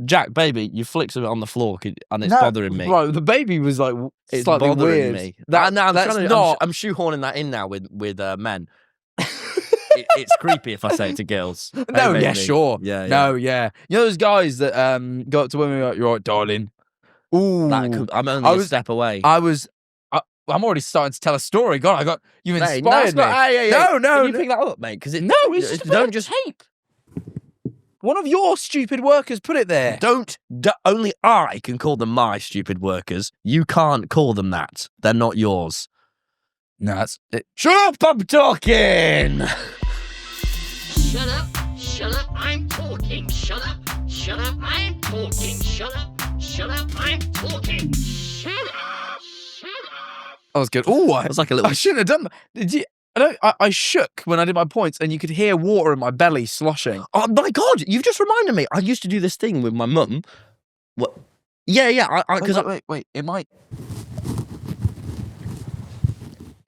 Jack, baby, you flicked something on the floor and it's bothering me. Bro, the baby was like It's slightly bothering weird. me. That's not. I'm shoehorning that in now with men. It's creepy if I say it to girls. No, Hey, yeah, baby. sure. Yeah. No, yeah. You know those guys that go up to women and like, "You're right, darling." Ooh, I'm only a step away. I'm already starting to tell a story. God, you inspired me. No. No. Can you pick that up, mate? Because It's just don't just tape. One of your stupid workers put it there. Only I can call them my stupid workers. You can't call them that. They're not yours. No, that's it. Shut up! I'm talking. Shut up, I'm talking. Shut up, I'm talking. Shut up, I'm talking. Shut up. That was good. Oh, It was like a little. I shouldn't have done that. Did you? I shook when I did my points, and you could hear water in my belly sloshing. Oh my God! You've just reminded me. I used to do this thing with my mum. What? Yeah. Wait. It might.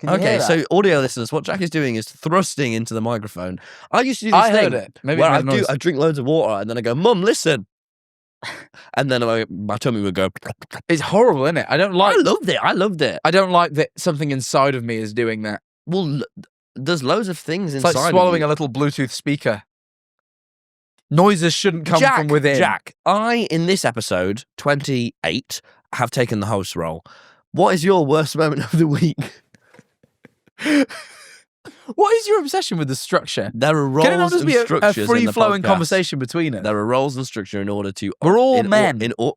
Okay, so audio listeners, what Jack is doing is thrusting into the microphone. I used to do this I thing heard it. Maybe where it made noise. I drink loads of water and then I go, Mum, listen. And then my tummy would go. It's horrible, isn't it? I loved it. I don't like that something inside of me is doing that. Well, there's loads of things It's inside like swallowing of a little Bluetooth speaker. Noises shouldn't come from within. Jack, in this episode, 28, have taken the host role. What is your worst moment of the week? What is your obsession with the structure? There are roles Can it not just and be structures a free-flowing in the podcast. conversation between us? There are roles and structure in order to. We're all men. Okay,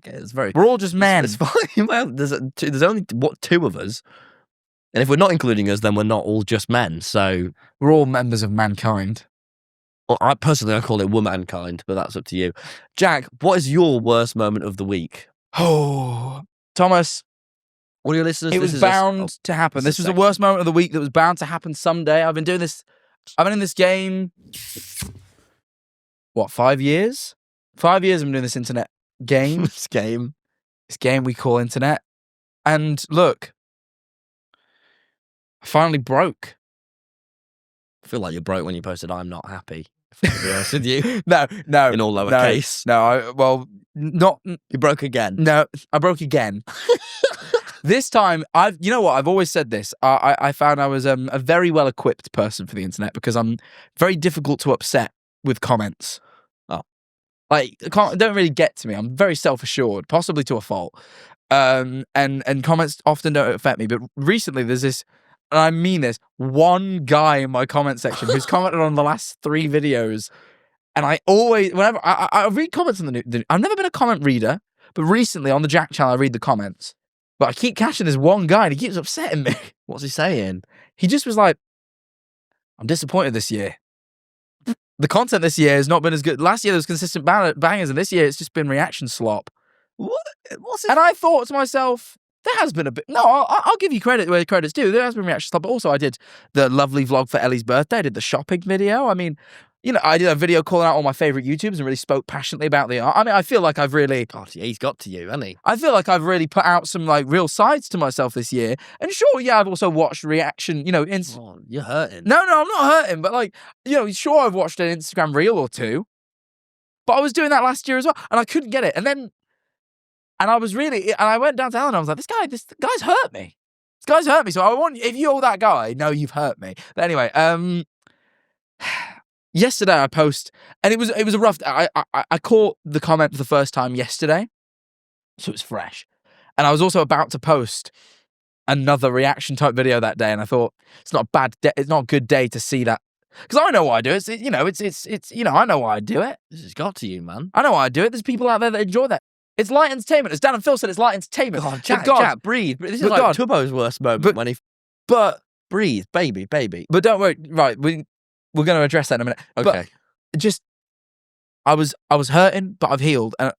it's very. We're all just men. It's fine. Well, there's only two of us, and if we're not including us, then we're not all just men. So we're all members of mankind. Well, I call it womankind, but that's up to you. Jack, what is your worst moment of the week? Oh, Thomas. What are your listeners? It was bound to happen. This was the worst moment of the week that was bound to happen someday. I've been doing this. I've been in this game. What, 5 years? 5 years I've been doing this internet game. This game we call internet. And look, I finally broke. I feel like you broke when you posted "I'm not happy." If I'm to be honest with you. No. In all lowercase. Not. You broke again. No, I broke again. This time, you know what? I've always said this. I found I was a very well-equipped person for the internet because I'm very difficult to upset with comments. Oh. Like, don't really get to me. I'm very self-assured, possibly to a fault. And comments often don't affect me. But recently, there's this, and I mean this, one guy in my comment section who's commented on the last 3 videos. And I always, whenever, I read comments on the new, I've never been a comment reader, but recently on the Jack channel, I read the comments. But I keep catching this one guy and he keeps upsetting me. What's he saying? He just was like, I'm disappointed this year. The content this year has not been as good. Last year there was consistent bangers, and this year it's just been reaction slop. What's it? And I thought to myself, there has been a bit. No, I'll give you credit where credit's due. There has been reaction slop. But also I did the lovely vlog for Ellie's birthday. I did the shopping video. I mean, you know, I did a video calling out all my favourite YouTubers and really spoke passionately about the art. I mean, I feel like I've really... God, yeah, he's got to you, hasn't he? I feel like I've really put out some, like, real sides to myself this year. And sure, yeah, I've also watched reaction, you know... Oh, you're hurting. No, I'm not hurting, but, like, you know, sure, I've watched an Instagram reel or two. But I was doing that last year as well, and I couldn't get it. And then... And I was really... And I went down to Alan and I was like, this guy's hurt me. This guy's hurt me. So I want... If you're that guy, no, you've hurt me. But anyway, yesterday I post, and it was a rough. I caught the comment for the first time yesterday, so it's fresh, and I was also about to post another reaction type video that day, and I thought it's not a bad, it's not a good day to see that because I know why I do it. It's you know I know why I do it. This has got to you, man. I know why I do it. There's people out there that enjoy that. It's light entertainment. As Dan and Phil said, it's light entertainment. God, Jack, breathe. This is like Tubbo's worst moment when he. But breathe, baby. But don't worry. Right, we're going to address that in a minute. Okay. But just, I was hurting, but I've healed, and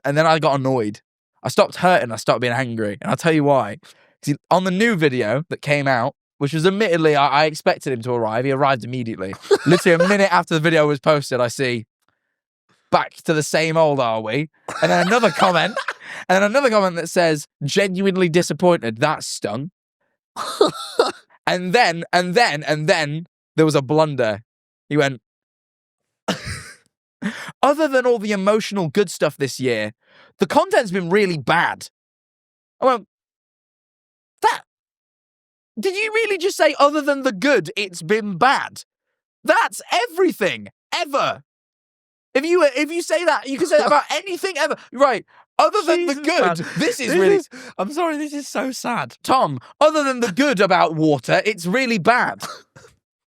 then I got annoyed. I stopped hurting. I started being angry, and I'll tell you why. See, on the new video that came out, which was admittedly, I expected him to arrive. He arrived immediately. Literally a minute after the video was posted, I see, back to the same old, are we? And then another comment, that says, genuinely disappointed. That stung. and then there was a blunder. He went, Other than all the emotional good stuff this year, the content's been really bad. I went, did you really just say other than the good, it's been bad? That's everything, ever. If you say that, you can say that about anything ever. Right, other than the good, I'm sorry, this is so sad. Tom, other than the good about water, it's really bad.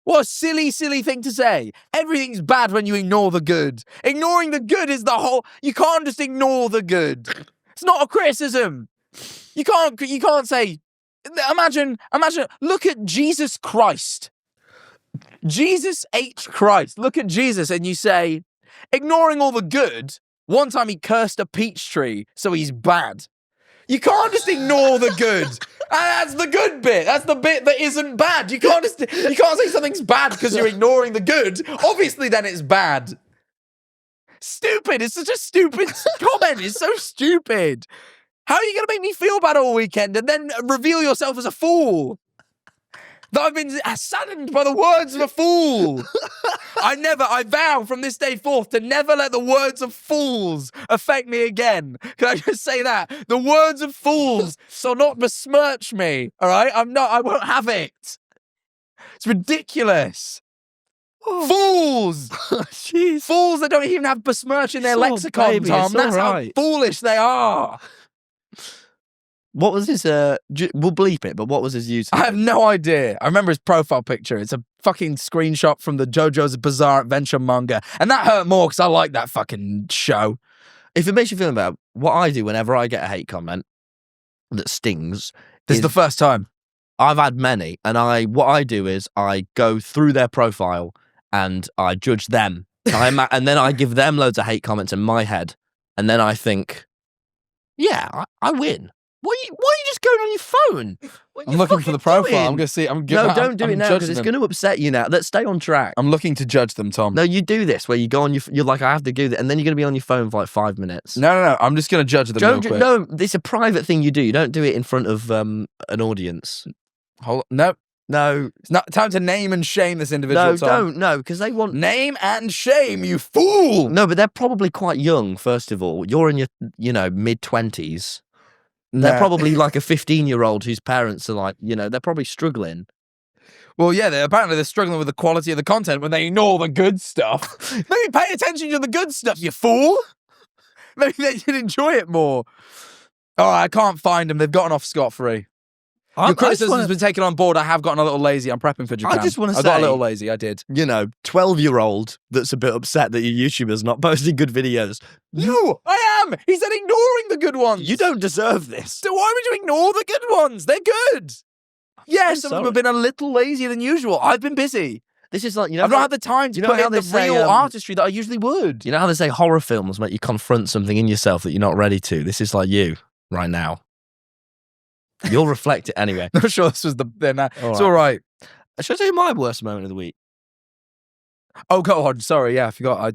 What a silly, silly thing to say. Everything's bad when you ignore the good. Ignoring the good is the whole... You can't just ignore the good. It's not a criticism. You can't say... Imagine, look at Jesus Christ. Jesus H. Christ. Look at Jesus and you say, ignoring all the good, one time he cursed a peach tree, so he's bad. You can't just ignore the good. That's the good bit. That's the bit that isn't bad. You can't say something's bad because you're ignoring the good. Obviously, then it's bad. Stupid. It's such a stupid comment. It's so stupid. How are you going to make me feel bad all weekend and then reveal yourself as a fool? That I've been saddened by the words of a fool. I vow from this day forth to never let the words of fools affect me again. Can I just say that? The words of fools shall not besmirch me, all right? I won't have it. It's ridiculous. Fools! Jeez. Fools that don't even have besmirch in their lexicon, baby, Tom. it's That's all how right. foolish they are. What was his, we'll bleep it, but what was his username? I have no idea. I remember his profile picture. It's a fucking screenshot from the JoJo's Bizarre Adventure manga. And that hurt more because I like that fucking show. If it makes you feel bad, what I do whenever I get a hate comment that stings, This is the first time. I've had many, and what I do is I go through their profile and I judge them. And then I give them loads of hate comments in my head. And then I think, yeah, I win. Why are you just going on your phone? I'm looking for the profile. I'm going to see. No, don't do it now because it's going to upset you now. Let's stay on track. I'm looking to judge them, Tom. No, you do this where you go on you're like, I have to do that. And then you're going to be on your phone for like 5 minutes. No. I'm just going to judge them real quick. No, it's a private thing you do. You don't do it in front of an audience. Hold on. No. It's not time to name and shame this individual, No, Tom. don't. No, because they want... Name and shame, you fool! No, but they're probably quite young, first of all. You're in your, mid-20s. They're probably like a 15-year-old whose parents are like, they're probably struggling. Well, yeah, apparently they're struggling with the quality of the content when they ignore the good stuff. Maybe pay attention to the good stuff, you fool! Maybe they should enjoy it more. All right, I can't find them. They've gotten off scot-free. Your criticism has been taken on board. I have gotten a little lazy. I'm prepping for Japan. I just want to say... I got a little lazy, I did. 12-year-old that's a bit upset that your YouTuber's not posting good videos. No, I am! He said ignoring the good ones! You don't deserve this. So why would you ignore the good ones? They're good! Yes, some of them have been a little lazier than usual. I've been busy. This is like, I've not had the time to put in the real artistry that I usually would. You know how they say horror films make you confront something in yourself that you're not ready to? This is like you right now. You'll reflect it anyway. Not sure this was It's all right. Should I tell you my worst moment of the week? Oh, go on. Sorry, yeah, I forgot. I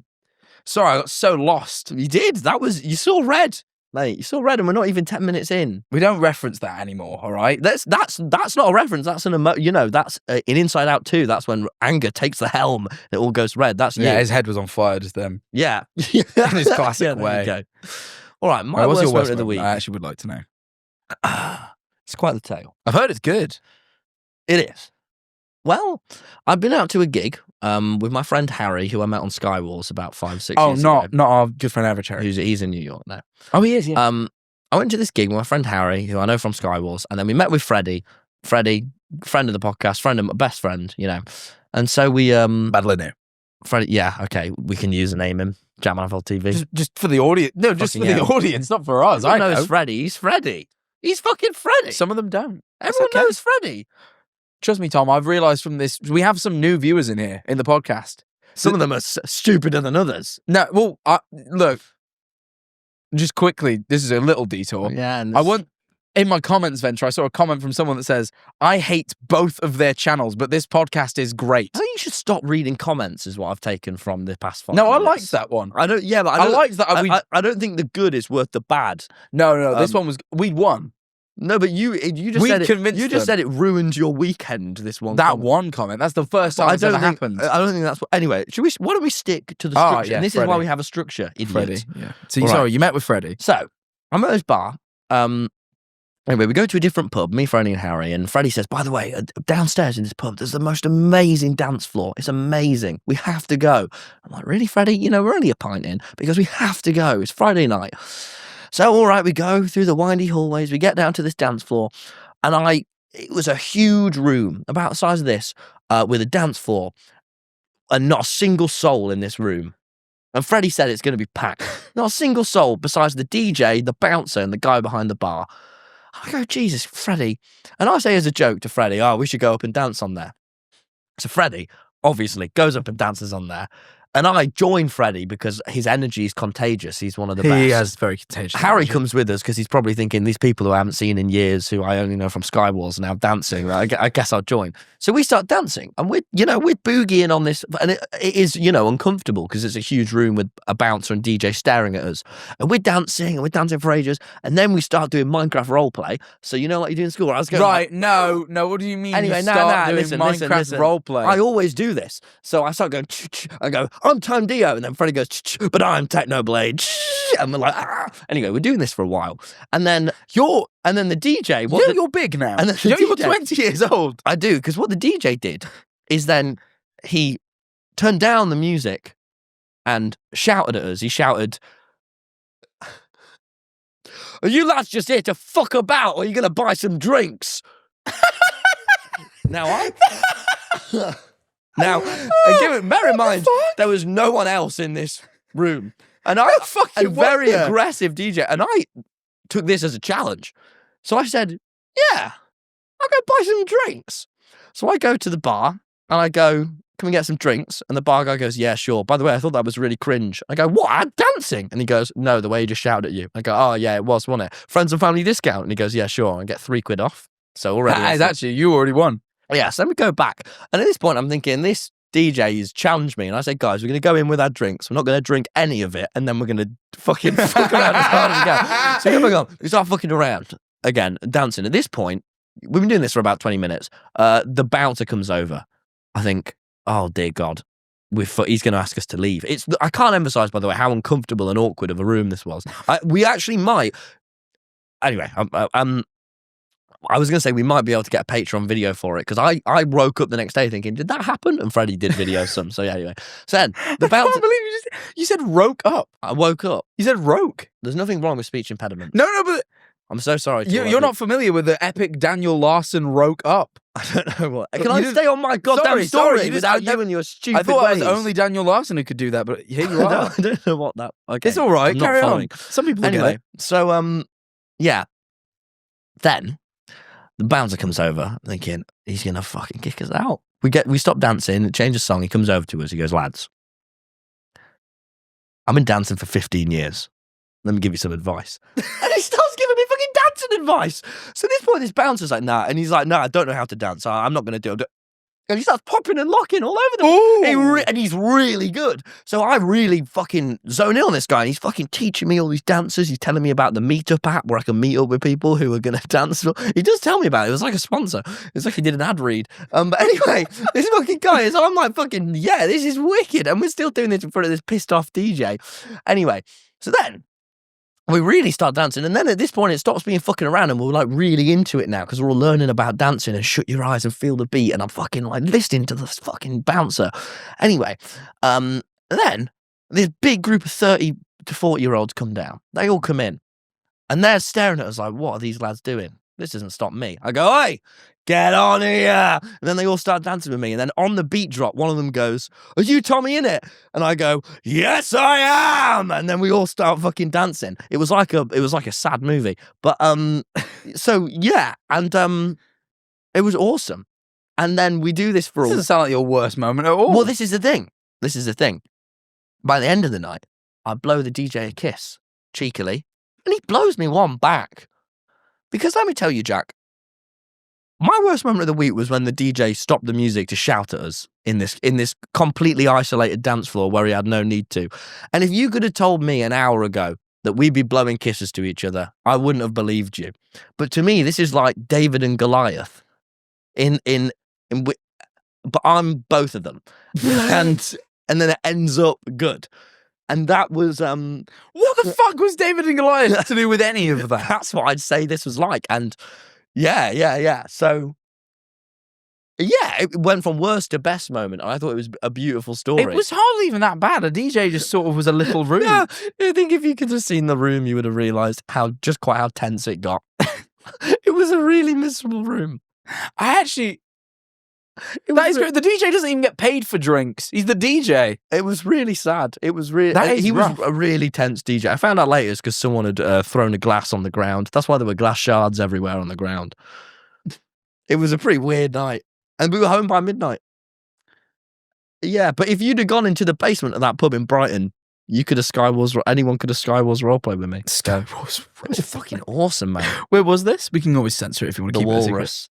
got so lost. You did. You saw red, mate. You saw red, and we're not even 10 minutes in. We don't reference that anymore. All right. That's not a reference. That's that's in Inside Out 2. That's when anger takes the helm. And it all goes red. That's yeah. His head was on fire just then. Yeah, in his classic way. There you go. All right, my worst moment of the week. I actually would like to know. It's quite the tale. I've heard it's good. It is. Well, I've been out to a gig with my friend Harry, who I met on Skywalls about 5-6 years ago. Not our good friend Everett. He's in New York now. Oh, he is, yeah. I went to this gig with my friend Harry, who I know from Skywalls, and then we met with Freddie. Freddie, friend of the podcast, best friend, And so we... Badly new. Freddie, yeah, okay, we can use and name him. Jam Manifold TV. Just for the audience. No, just for the audience, not for us. I know. Freddie. He's Freddie. He's fucking Freddie. Some of them don't. Everyone knows Freddie. Trust me, Tom, I've realised from this, we have some new viewers in here, in the podcast. Some of them are stupider than others. No, well, look, just quickly, this is a little detour. Yeah. In my comments, Venture, I saw a comment from someone that says, I hate both of their channels, but this podcast is great. I think you should stop reading comments is what I've taken from the past 5 No, minutes. I liked that one. I don't, yeah, but I liked that. I don't think the good is worth the bad. No, this one was, we won. No, but you just We said convinced you just them. said it ruined your weekend. This one. That comment. one comment. That's the first But time it's ever happened. I don't think that's what. Anyway, why don't we stick to the Oh, structure? yeah, And this is why Freddie. we have a structure, idiot. Freddie. Yeah. So, Right. sorry, you met with Freddie. So I'm at this bar. Anyway, we go to a different pub, me, Freddie, and Harry. And Freddie says, by the way, downstairs in this pub, there's the most amazing dance floor. It's amazing. We have to go. I'm like, really, Freddie? You know, we're only a pint in because we have to go. It's Friday night. So, all right, we go through the windy hallways. We get down to this dance floor. And it was a huge room, about the size of this, with a dance floor. And not a single soul in this room. And Freddie said it's going to be packed. Not a single soul besides the DJ, the bouncer, and the guy behind the bar. I go, Jesus, Freddie. And I say as a joke to Freddie, we should go up and dance on there. So Freddie, obviously, goes up and dances on there. And I join Freddie because his energy is contagious. He's one of the best. He has very contagious. Harry energy. comes with us because he's probably thinking, these people who I haven't seen in years, who I only know from Skywars, are now dancing. I guess I'll join. So we start dancing, and we're boogieing on this, and it is, uncomfortable because it's a huge room with a bouncer and DJ staring at us. And we're dancing for ages, and then we start doing Minecraft roleplay. So like you do in school. I was going, Right, no, what do you mean? Anyway, you start doing listen, Minecraft roleplay. I always do this. So I start going, I go, I'm Time Dio. And then Freddie goes, but I'm Technoblade. And we're like, Anyway, we're doing this for a while. And then the DJ. You're big now. And then the You're DJ 20 years old. I do, because what the DJ did is then he turned down the music and shouted at us. He shouted, are you lads just here to fuck about, or are you going to buy some drinks? Now, bear in mind, there was no one else in this room. And very aggressive DJ. And I took this as a challenge. So I said, yeah, I'll go buy some drinks. So I go to the bar and I go, can we get some drinks? And the bar guy goes, yeah, sure. By the way, I thought that was really cringe. I go, what? I'm dancing? And he goes, no, the way he just shouted at you. I go, oh, yeah, it was, wasn't it? Friends and family discount. And he goes, yeah, sure. I get £3 off. So already. That is actually, you already won. Yeah, so then we go back. And at this point, I'm thinking, this DJ has challenged me. And I say, guys, we're going to go in with our drinks. We're not going to drink any of it. And then we're going to fucking fuck around as hard as we can. So here we go. We start fucking around again, dancing. At this point, we've been doing this for about 20 minutes. The bouncer comes over. I think, oh, dear God. He's going to ask us to leave. I can't emphasize, by the way, how uncomfortable and awkward of a room this was. We actually might. Anyway, I was going to say we might be able to get a Patreon video for it, because I woke up the next day thinking, did that happen? And Freddie did video some. So yeah, anyway. So then, the bouncer... I can't believe you said roke up. I woke up. You said roke. There's nothing wrong with speech impediment. No, but... I'm so sorry. You're not familiar with the epic Daniel Larson roke up. I don't know what. Can I stay on my goddamn story without you and your stupid I thought ways? it was only Daniel Larson who could do that, but here you are. I don't know what that... Okay. It's all right. I'm not Carry following. on. Some people get Anyway, it. so, yeah. Then... the bouncer comes over, thinking he's gonna fucking kick us out. We stop dancing, change the song. He comes over to us. He goes, lads, I've been dancing for 15 years. Let me give you some advice. And he starts giving me fucking dancing advice. So at this point, this bouncer's like, nah. And he's like, no, I don't know how to dance. I'm not gonna do it. And he starts popping and locking all over them. And he's really good. So I really fucking zone in on this guy. And he's fucking teaching me all these dances. He's telling me about the meetup app where I can meet up with people who are going to dance. He does tell me about it. It was like a sponsor. It's like he did an ad read. But anyway, this fucking guy is, I'm like fucking, yeah, this is wicked. And we're still doing this in front of this pissed off DJ. Anyway, so then we really start dancing. And then at this point, it stops being fucking around and we're like really into it now because we're all learning about dancing and shut your eyes and feel the beat. And I'm fucking like listening to this fucking bouncer. Anyway, then this big group of 30 to 40-year-olds come down. They all come in and they're staring at us like, what are these lads doing? This doesn't stop me. I go, hey, get on here. And then they all start dancing with me. And then on the beat drop, one of them goes, are you TommyInnit? And I go, yes, I am. And then we all start fucking dancing. It was like a sad movie. But so yeah, and it was awesome. And then we do this for This doesn't sound like your worst moment at all. Well, this is the thing. By the end of the night, I blow the DJ a kiss, cheekily, and he blows me one back. Because let me tell you, Jack, my worst moment of the week was when the DJ stopped the music to shout at us in this completely isolated dance floor where he had no need to. And if you could have told me an hour ago that we'd be blowing kisses to each other, I wouldn't have believed you. But to me, this is like David and Goliath. But I'm both of them, and then it ends up good. And that was what the fuck was David and Goliath to do with any of that? That's what I'd say this was like. And yeah. So yeah, it went from worst to best moment. I thought it was a beautiful story. It was hardly even that bad. A DJ just sort of was a little rude. Yeah, I think if you could have seen the room, you would have realised how tense it got. It was a really miserable room. That is great. The DJ doesn't even get paid for drinks. He's the DJ. It was really sad. It was really. He rough. was a really tense DJ. I found out later it's because someone had thrown a glass on the ground. That's why there were glass shards everywhere on the ground. It was a pretty weird night, and we were home by midnight. Yeah, but if you'd have gone into the basement of that pub in Brighton, you could have anyone could have Skywars roleplay with me. Skywars. It was fucking awesome, man. Where was this? We can always censor it if you want to The keep it a secret. Walrus.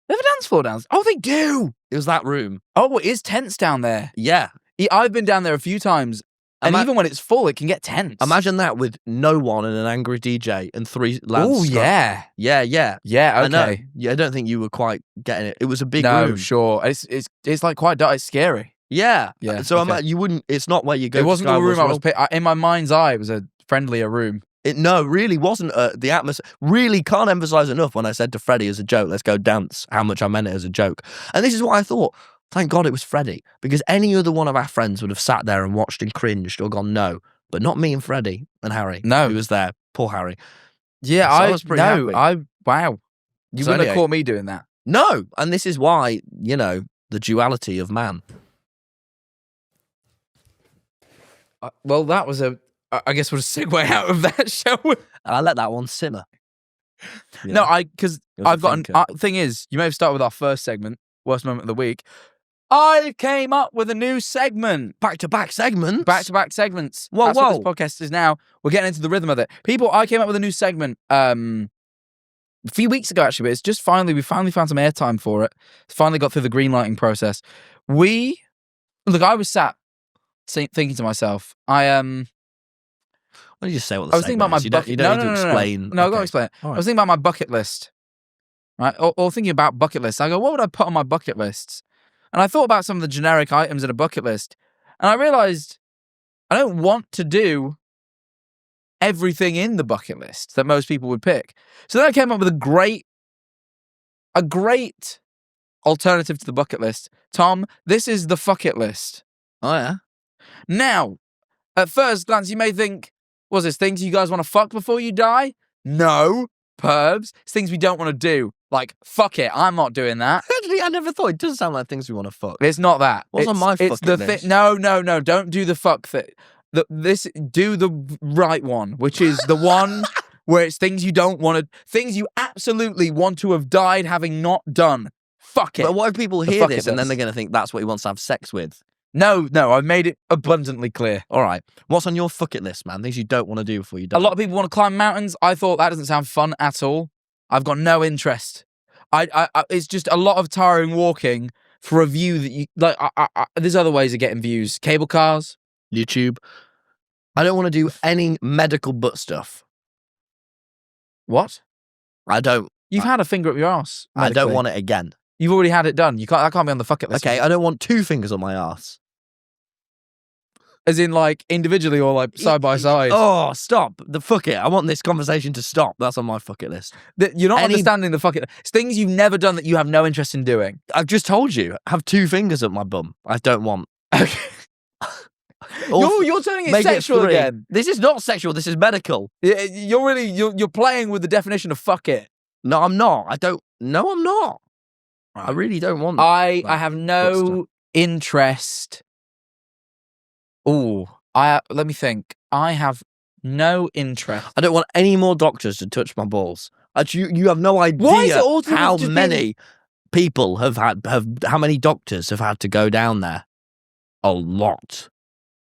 They have a dance floor down. Oh, they do. It was that room. Oh, it is tense down there. Yeah. I've been down there a few times, and even when it's full, it can get tense. Imagine that with no one and an angry DJ and 3 lads. Oh, yeah. Yeah. Yeah, I know. okay. Yeah, I don't think you were quite getting it. It was a big No, room. sure. It's like quite dark. It's scary. Yeah. Yeah, So okay. you wouldn't. It's not where you go. It wasn't the room I was picking. in my mind's eye. It was a friendlier room. No, really wasn't the atmosphere. Really can't emphasize enough when I said to Freddie as a joke, let's go dance, how much I meant it as a joke. And this is what I thought. Thank God it was Freddie, because any other one of our friends would have sat there and watched and cringed or gone, no, but not me and Freddie and Harry. No. Who was there. Poor Harry. Yeah, So I was pretty happy. Wow. You So wouldn't have anyway. caught me doing that. No. And this is why, the duality of man. Well, that was I guess we'll just segue out of that, shall we? I let that one simmer. No, because was I've a got thinker. thing is, you may have started with our first segment, worst moment of the week. I came up with a new segment. Back-to-back segments? Back-to-back segments. Whoa, That's whoa. what this podcast is now. We're getting into the rhythm of it. People, I came up with a new segment a few weeks ago, actually, but it's just we finally found some airtime for it. Finally got through the green lighting process. I was sat thinking to myself, Why don't you just say what the I was thinking about my segment is? bucket. You don't need to explain. No, I've got to explain it. All right. I was thinking about my bucket list, right? Or thinking about bucket lists. I go, what would I put on my bucket lists? And I thought about some of the generic items in a bucket list, and I realized I don't want to do everything in the bucket list that most people would pick. So then I came up with a great alternative to the bucket list. Tom, this is the fuck it list. Oh, yeah? Now, at first glance, you may think, was this things you guys want to fuck before you die? No, pervs. It's things we don't want to do. Like, fuck it, I'm not doing that. Actually, I never thought. It does sound like things we want to fuck. It's not that. What's on my it's fucking the list? No, don't do the fuck thing. Do the right one, which is the one where it's things you don't want to, things you absolutely want to have died having not done. Fuck it. But what if people The hear fuck this it and then does. they're going to think that's what he wants to have sex with? No, I've made it abundantly clear. All right. What's on your fuck it list, man? Things you don't want to do before you die. A lot of people want to climb mountains. I thought that doesn't sound fun at all. I've got no interest. It's just a lot of tiring walking for a view that you like. There's other ways of getting views. Cable cars. YouTube. I don't want to do any medical butt stuff. What? I don't. You've had a finger up your ass. I don't want it again. You've already had it done. That can't be on the fuck it list. Okay, I don't want 2 fingers on my ass. As in, like, individually or, like, side by side. Oh, stop. The fuck it. I want this conversation to stop. That's on my fuck it list. You're not understanding the fuck it. It's things you've never done that you have no interest in doing. I've just told you. Have 2 fingers up my bum. I don't want. Okay. You're turning it Make sexual 3. again. This is not sexual. This is medical. You're playing with the definition of fuck it. No, I'm not. No, I'm not. I really don't want. I have no interest. Oh, let me think. I have no interest. I don't want any more doctors to touch my balls. You have no idea Why is it all to do with how just many people how many doctors have had to go down there. A lot.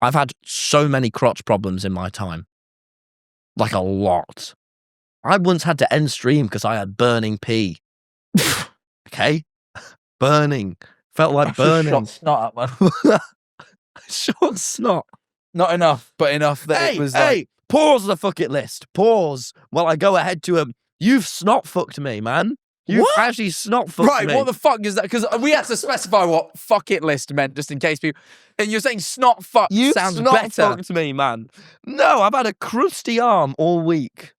I've had so many crotch problems in my time. Like a lot. I once had to end stream because I had burning pee. Okay? Burning. Felt like burning. Shot snot at one. Short snot. Not enough, but enough that Hey, it was hey, like... pause the fuck it list. Pause while I go ahead to him. You've snot fucked me, man. You've What? actually snot fucked Right, me. what the fuck is that? Because we had to specify what fuck it list meant, just in case people... And you're saying snot fuck You sounds snot better. fucked me, man. No, I've had a crusty arm all week.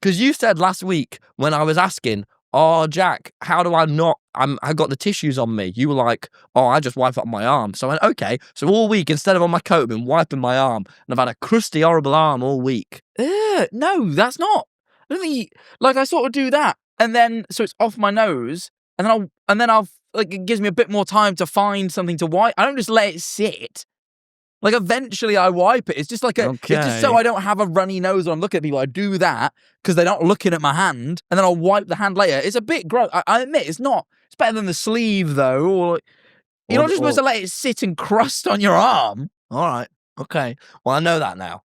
Because you said last week when I was asking, oh, Jack, how do I not... I got the tissues on me. You were like, oh, I just wipe up my arm. So I went, okay. So all week, instead of on my coat, I've been wiping my arm. And I've had a crusty, horrible arm all week. No, that's not. I don't think like I sort of do that, and then so it's off my nose, and then I'll like it gives me a bit more time to find something to wipe. I don't just let it sit. Like eventually I wipe it. It's just like it's just so Okay. I don't have a runny nose when I'm looking at people. I do that because they're not looking at my hand, and then I'll wipe the hand later. It's a bit gross. I admit it's not. It's better than the sleeve though. Or you're not just supposed to let it sit and crust on your arm. All right. Okay. Well, I know that now.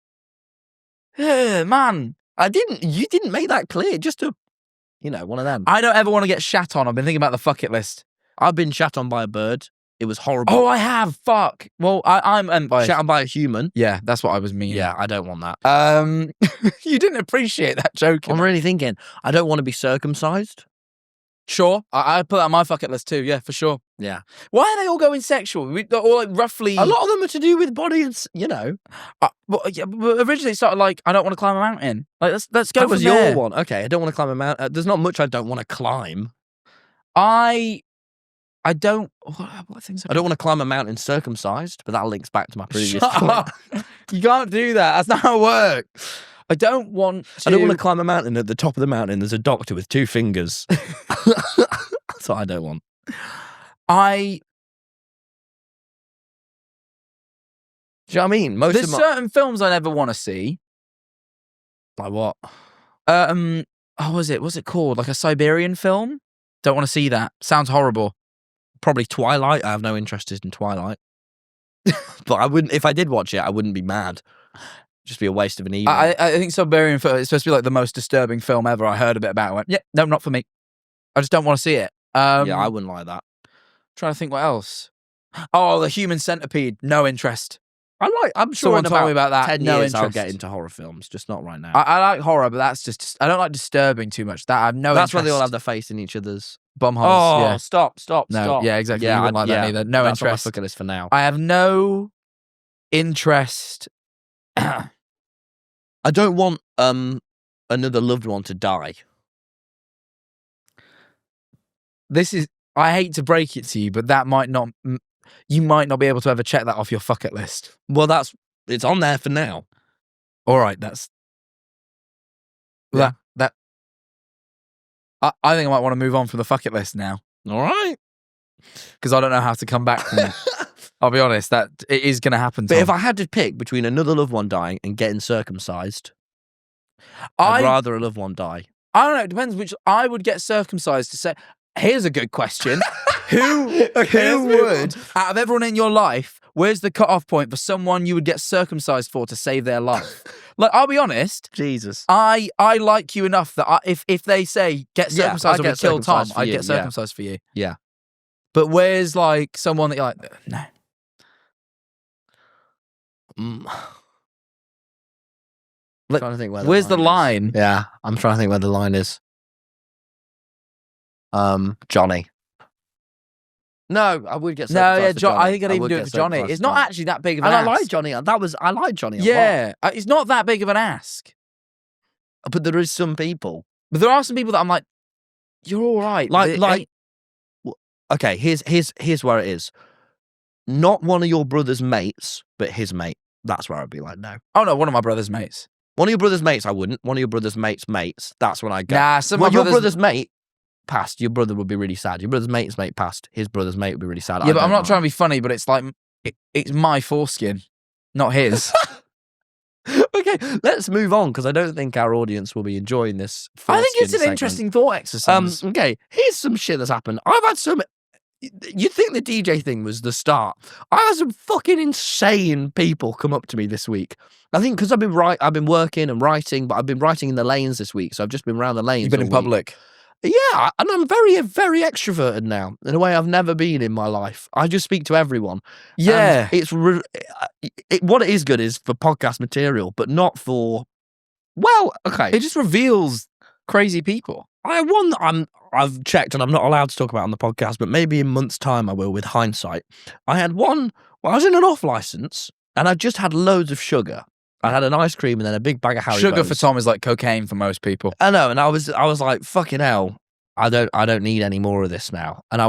Man, You didn't make that clear. Just a, one of them. I don't ever want to get shat on. I've been thinking about the fuck it list. I've been shat on by a bird. It was horrible. Oh, I have. Fuck. Well, I'm unbiased. Shat on by a human. Yeah, that's what I was meaning. Yeah, I don't want that. You didn't appreciate that joke. I'm really thinking, I don't want to be circumcised. Sure, I put that on my bucket list too. Yeah, for sure. Yeah. Why are they all going sexual? They're all like roughly. A lot of them are to do with body and, But originally it started like I don't want to climb a mountain. Like let's go That from was there. your one. Okay, I don't want to climb a mountain. There's not much I don't want to climb. I don't. What things? I don't want to climb a mountain circumcised, but that links back to my previous Shut point. up. You can't do that. That's not how it works. I don't want to. I don't want to climb a mountain. At the top of the mountain, there's a doctor with 2 fingers. That's what I don't want. Do you know what I mean? There's certain films I never want to see. Like what? What's it called? Like a Siberian film? Don't want to see that. Sounds horrible. Probably Twilight. I have no interest in Twilight. But I wouldn't. If I did watch it, I wouldn't be mad. Just be a waste of an evening. I think Siberian film is supposed to be like the most disturbing film ever. I heard a bit about it. I went, yeah, no, not for me. I just don't want to see it. Yeah, I wouldn't like that. Trying to think what else. Oh, the Human Centipede. No interest. I'm sure Someone in told about me about that. 10 No years I'll interest. get into horror films, just not right now. I like horror, but that's just I don't like disturbing too much. That I have no That's interest. why they all have their face in each other's. bum holes. Oh, yeah. stop. No, yeah, exactly. You wouldn't like that either. No that's interest. That's on my bucket list for now. I have no interest. I don't want another loved one to die. I hate to break it to you, but that might not. You might not be able to ever check that off your bucket list. Well, it's on there for now. All right, that's Yeah. that. I think I might want to move on from the bucket list now All right. because I don't know how to come back from it. I'll be honest, that it is going to happen. But Tom. if I had to pick between another loved one dying and getting circumcised, I'd rather a loved one die. I don't know. It depends which. I would get circumcised to say. Here's a good question. Who would, out of everyone in your life, where's the cutoff point for someone you would get circumcised for to save their life? Like, I'll be honest. Jesus. I like you enough that if they say get circumcised or we kill Tom, I'd get circumcised for you. Yeah. But where's like someone that you're like, no. I'm trying to think Where's the line? Yeah, I'm trying to think where the line is. Johnny. No, I would get circumcised for Johnny. I think I'd even do it for Johnny. It's not actually that big of an and ask. I like Johnny. I like Johnny a lot. Yeah, it's not that big of an ask. But there is some people. But there are some people that I'm like, you're all right. Okay, here's where it is. Not one of your brother's mates, but his mate. That's where I'd be like, no. Oh no, one of my brother's mates. One of your brother's mates, I wouldn't. One of your brother's mates, that's when I go. Nah, your brother's mate passed, your brother would be really sad. Your brother's mate's mate passed, his brother's mate would be really sad. Yeah, but I'm not trying to be funny, but it's like, it's my foreskin, not his. Okay, let's move on, because I don't think our audience will be enjoying this. I think it's an segment. interesting thought exercise. Okay, here's some shit that's happened. I've had some... You'd think the DJ thing was the start. I had some fucking insane people come up to me this week. I think because I've been working and writing, but I've been writing in the lanes this week, so I've just been around the lanes. You've been in public. Yeah, and I'm very, very extroverted now in a way I've never been in my life. I just speak to everyone. Yeah. And what it is good is for podcast material, but not for. Well, okay. It just reveals crazy people. I have one that I've checked and I'm not allowed to talk about on the podcast, but maybe in months' time I will with hindsight. I had one. Well, I was in an off license and I just had loads of sugar. I had an ice cream and then a big bag of Haribo's. Sugar for Tom is like cocaine for most people. I know, and I was like, fucking hell, I don't need any more of this now. And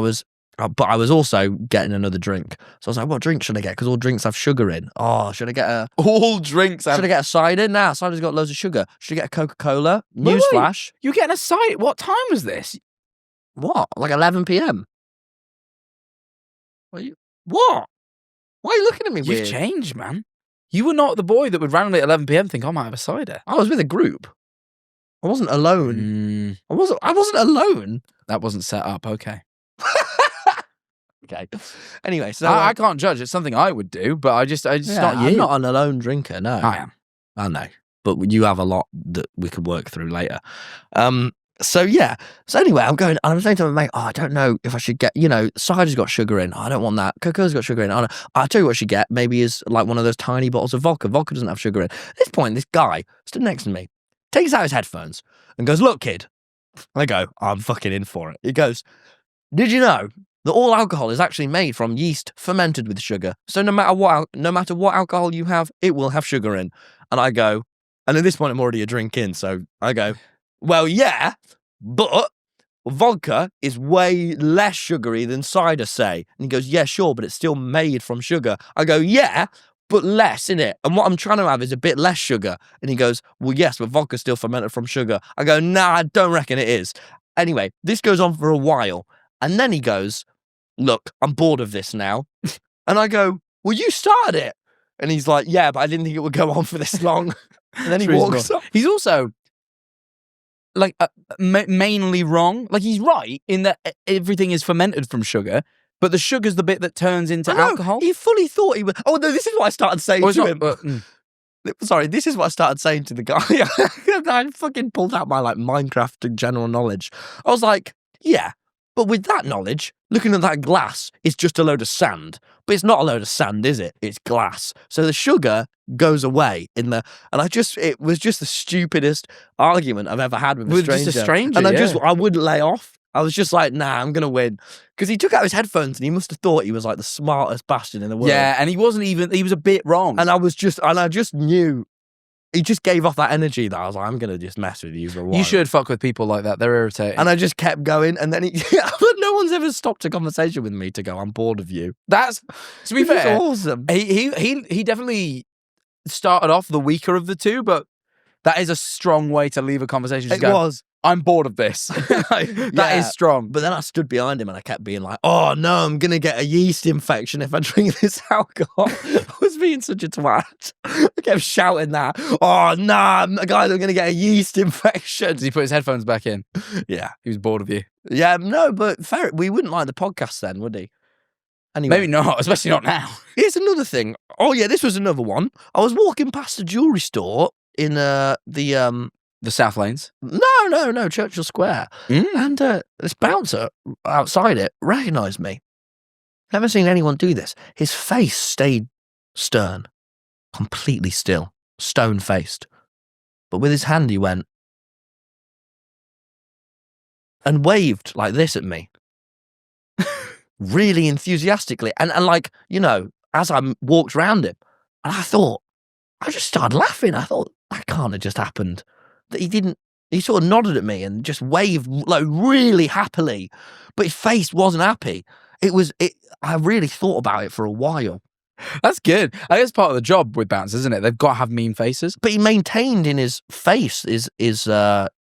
but I was also getting another drink. So I was like, what drink should I get? Because all drinks have sugar in. Oh, should I get all drinks have... Should I get a cider? Nah, cider's got loads of sugar. Should I get a Coca-Cola? Wait, Newsflash. You're getting a cider? What time was this? What? Like 11 p.m. What? Why are you looking at me weird? You've changed, man. You were not the boy that would randomly at 11 p.m. think, I might have a cider. I was with a group. I wasn't alone. I wasn't alone. That wasn't set up. Okay. Okay. Anyway, so I can't judge. It's something I would do, but I just not you. I'm not an alone drinker. No, I am. I know, but you have a lot that we could work through later. So yeah. So anyway, I'm saying to my mate, I don't know if I should get, cider's got sugar in. I don't want that. Coca-Cola's got sugar in. I'll tell you what I should get. Maybe is like one of those tiny bottles of vodka. Vodka doesn't have sugar in. At this point, this guy stood next to me, takes out his headphones and goes, look, kid. And I go, I'm fucking in for it. He goes, did you know that all alcohol is actually made from yeast fermented with sugar? So no matter what alcohol you have, it will have sugar in. And I go, and at this point I'm already a drink in. So I go, well, yeah, but vodka is way less sugary than cider, say. And he goes, yeah, sure, but it's still made from sugar. I go, yeah, but less, innit? And what I'm trying to have is a bit less sugar. And he goes, well, yes, but vodka's still fermented from sugar. I go, nah, I don't reckon it is. Anyway, this goes on for a while. And then he goes, look, I'm bored of this now. And I go, well, you started it. And he's like, yeah, but I didn't think it would go on for this long. And then he walks off. He's also... like mainly wrong. Like he's right in that everything is fermented from sugar, but the sugar's the bit that turns into alcohol. He fully thought he was. Oh no, this is what I started saying to him. Sorry, this is what I started saying to the guy. I fucking pulled out my Minecraft general knowledge. I was like, yeah, but with that knowledge, looking at that glass, it's just a load of sand. But it's not a load of sand, is it? It's glass. So the sugar goes away and it was just the stupidest argument I've ever had with a stranger. Just a stranger, and I wouldn't lay off. I was just like, nah, I'm gonna win. Because he took out his headphones and he must have thought he was like the smartest bastard in the world. Yeah, and he was a bit wrong. And I just knew he just gave off that energy that I was like, I'm gonna just mess with you for a while. You should fuck with people like that. They're irritating. And I just kept going, and then no one's ever stopped a conversation with me to go, I'm bored of you. That's, to be fair, awesome. He definitely started off the weaker of the two, but that is a strong way to leave a conversation. Just was. I'm bored of this. That is strong. But then I stood behind him and I kept being like, oh no, I'm going to get a yeast infection if I drink this alcohol. I was being such a twat. I kept shouting that. Oh nah, guys, I'm going to get a yeast infection. Did he put his headphones back in? Yeah. He was bored of you. Yeah, no, but we wouldn't like the podcast then, would he? Anyway. Maybe not, especially not now. Here's another thing. Oh yeah, this was another one. I was walking past a jewellery store in the South Lanes? No, Churchill Square. And this bouncer outside it recognised me. Never seen anyone do this. His face stayed stern, completely still, stone-faced. But with his hand he went and waved like this at me. Really enthusiastically. And as I walked round him, and I just started laughing. I thought, that can't have just happened. That he sort of nodded at me and just waved really happily, but his face wasn't happy. I really thought about it for a while. That's good. I think it's part of the job with bouncers, isn't it? They've got to have mean faces. But he maintained in his face his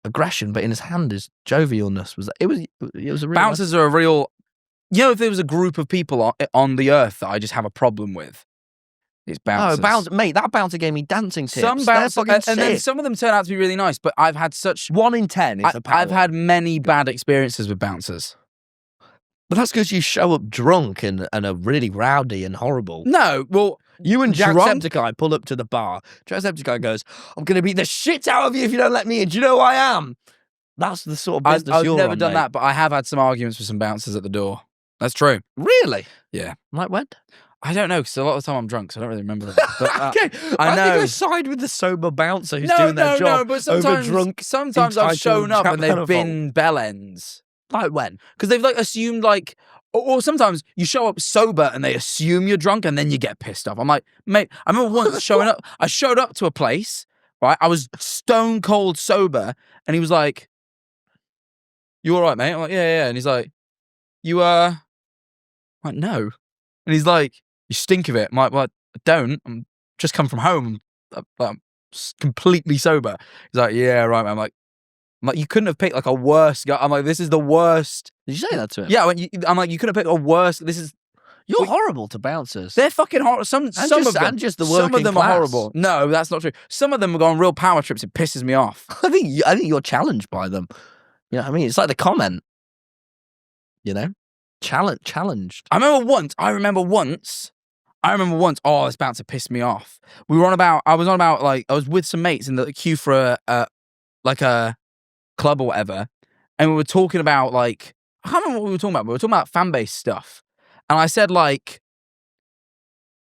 aggression, but in his hand his jovialness. It was a real bouncers are a real. If there was a group of people on the earth that I just have a problem with, it's bouncers. Mate, that bouncer gave me dancing tips. Some bouncers, and then some of them turn out to be really nice, but I've had 1 in 10 is the power. I've had many bad experiences with bouncers. But that's because you show up drunk and are really rowdy and horrible. No, well, you and Jacksepticeye pull up to the bar. Jacksepticeye goes, I'm going to beat the shit out of you if you don't let me in. Do you know who I am? That's the sort of I've business you're never on, done mate. that, but I have had some arguments with some bouncers at the door. That's true. Really? Yeah. Like when? I don't know, because a lot of the time I'm drunk, so I don't really remember that. But, Okay, I I know. think I side with the sober bouncer who's no, doing their no, job no, but over drunk. sometimes I've entitled shown up chap and they've Manifold. been bellends. Like when? Because they've like assumed like, or sometimes you show up sober and they assume you're drunk and then you get pissed off. I'm like, mate, I remember once showing up, I showed up to a place, right? I was stone cold sober and he was like, you all right, mate? I'm like, yeah. And he's like, you, I'm like, no. And he's like, you stink of it. I'm like, well, I don't. I'm just come from home. I'm completely sober. He's like, yeah, right, man. I'm like, you couldn't have picked like a worse guy. I'm like, this is the worst. Did you say that to him? Yeah, I'm like, you could have picked a worse. You're horrible to bouncers. They're fucking horrible. Some of them, and just the some of working them class. are horrible. No, that's not true. Some of them are on real power trips. It pisses me off. I think you're challenged by them. You know what I mean? It's like the comment. You know, challenged. I remember once. Oh, this bouncer pissed me off. I was with some mates in the queue for a club or whatever, and we were talking about like, I can't remember what we were talking about. But we were talking about fan base stuff, and I said like,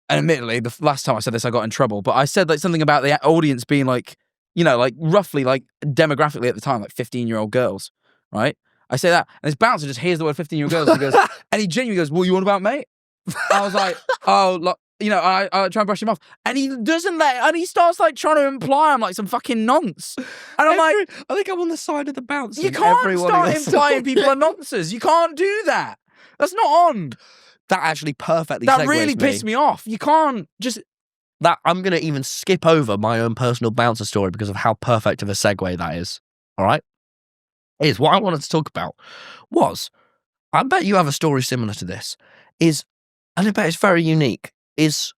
and admittedly, the last time I said this, I got in trouble. But I said like something about the audience being like, you know, like roughly like demographically at the time, like 15-year-old girls, right? I say that, and this bouncer just hears the word 15-year-old girls, and he goes, and he genuinely goes, "What you on about, mate?" I was like, "Oh, look." You know, I try and brush him off, and he doesn't and he starts like trying to imply I'm like some fucking nonce, and I'm like, I think I'm on the side of the bouncer. you can't start implying people are nonces. You can't do that. That's not on. That actually perfectly. That segues really pissed me off. You can't just. That I'm gonna even skip over my own personal bouncer story because of how perfect of a segue that is. All right, is what I wanted to talk about was. I bet you have a story similar to this. And I bet it's very unique. Is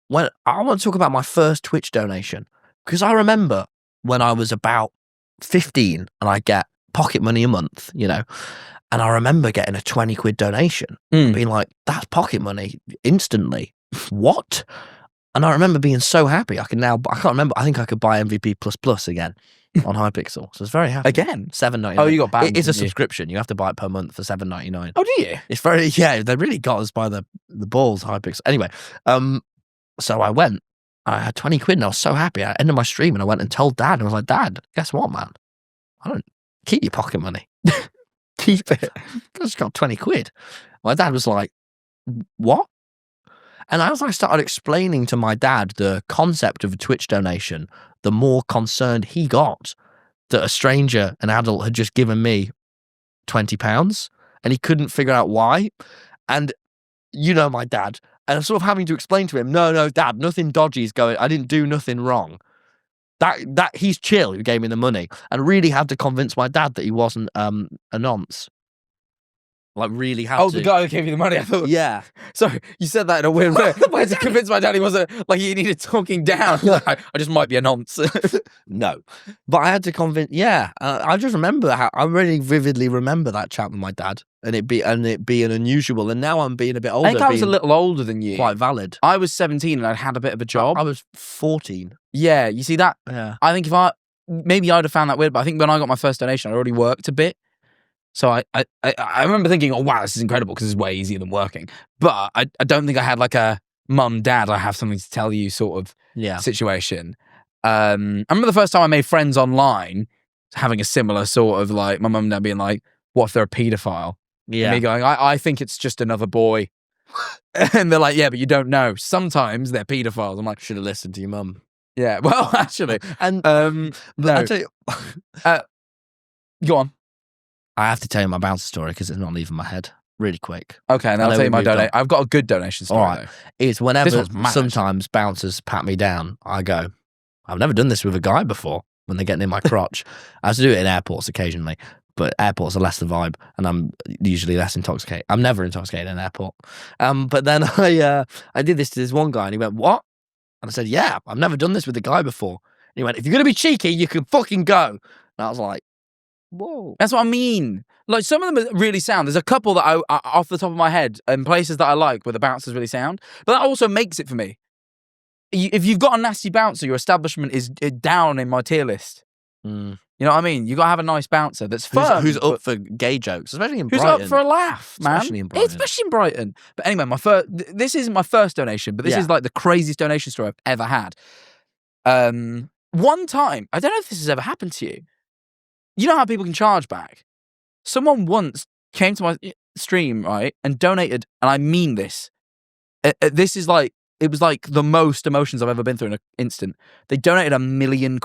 when I want to talk about my first Twitch donation, because I remember when I was about 15 and I get pocket money a month, you know, and I remember getting a 20 quid donation, being like, that's pocket money instantly. What? And I remember being so happy. I can't remember. I think I could buy MVP++ again on Hypixel. So I was very happy. Again? $7.99. Oh, you got banned. It is a didn't you? subscription. You have to buy it per month for $7.99. Oh, do you? It's very, yeah, they really got us by the balls, Hypixel. Anyway, so I went, I had 20 quid and I was so happy. I ended my stream and I went and told Dad, and I was like, Dad, guess what, man? I don't keep your pocket money. Keep it. I just got 20 quid. My dad was like, what? And as I started explaining to my dad the concept of a Twitch donation, the more concerned he got that a stranger, an adult, had just given me £20 and he couldn't figure out why. And you know my dad. And I'm sort of having to explain to him, no, Dad, nothing dodgy is going. I didn't do nothing wrong. That he's chill who gave me the money, and really had to convince my dad that he wasn't a nonce. Like really had to. Oh, the guy who gave you the money. I thought. Yeah. Sorry, you said that in a weird way. I had to convince my dad he wasn't like he needed talking down. I just might be a nonce. No, but I had to convince. Yeah, I just remember I really vividly remember that chat with my dad, and it being unusual. And now I'm being a bit older. I think I was a little older than you. Quite valid. I was 17 and I'd had a bit of a job. I was 14. Yeah, you see that? Yeah. I think maybe I'd have found that weird, but I think when I got my first donation, I already worked a bit. So I remember thinking, oh wow, this is incredible because it's way easier than working. But I don't think I had like a mum, dad, I have something to tell you sort of situation. I remember the first time I made friends online, having a similar sort of like my mum and dad being like, what if they're a paedophile? Yeah. And me going, I think it's just another boy. And they're like, yeah, but you don't know. Sometimes they're paedophiles. I'm like, Should have listened to your mum. yeah, well, actually. And No. I tell you, Go on. I have to tell you my bouncer story because it's not leaving my head. Really quick. Okay, and I I'll know tell you we my moved on. donation. I've got a good donation story. All right. Though. It's whenever This one's mad. sometimes bouncers pat me down, I go, I've never done this with a guy before when they're getting in my crotch. I have to do it in airports occasionally, but airports are less the vibe and I'm usually less intoxicated. I'm never intoxicated in an airport. But then I did this to this one guy and he went, what? And I said, yeah, I've never done this with a guy before. And he went, if you're going to be cheeky, you can fucking go. And I was like, whoa. That's what I mean. Like some of them are really sound. There's a couple that I off the top of my head and places that I like where the bouncers really sound. But that also makes it for me. If you've got a nasty bouncer, your establishment is down in my tier list. Mm. You know what I mean? You got to have a nice bouncer that's firm. Who's up for gay jokes, especially in Who's Brighton. up for a laugh, man? Especially in Brighton. Especially in Brighton. But anyway, this isn't my first donation, but this is like the craziest donation story I've ever had. One time, I don't know if this has ever happened to you. You know how people can charge back? Someone once came to my stream, right, and donated, and I mean this. This is like, it was like the most emotions I've ever been through in an instant. They donated £1 million.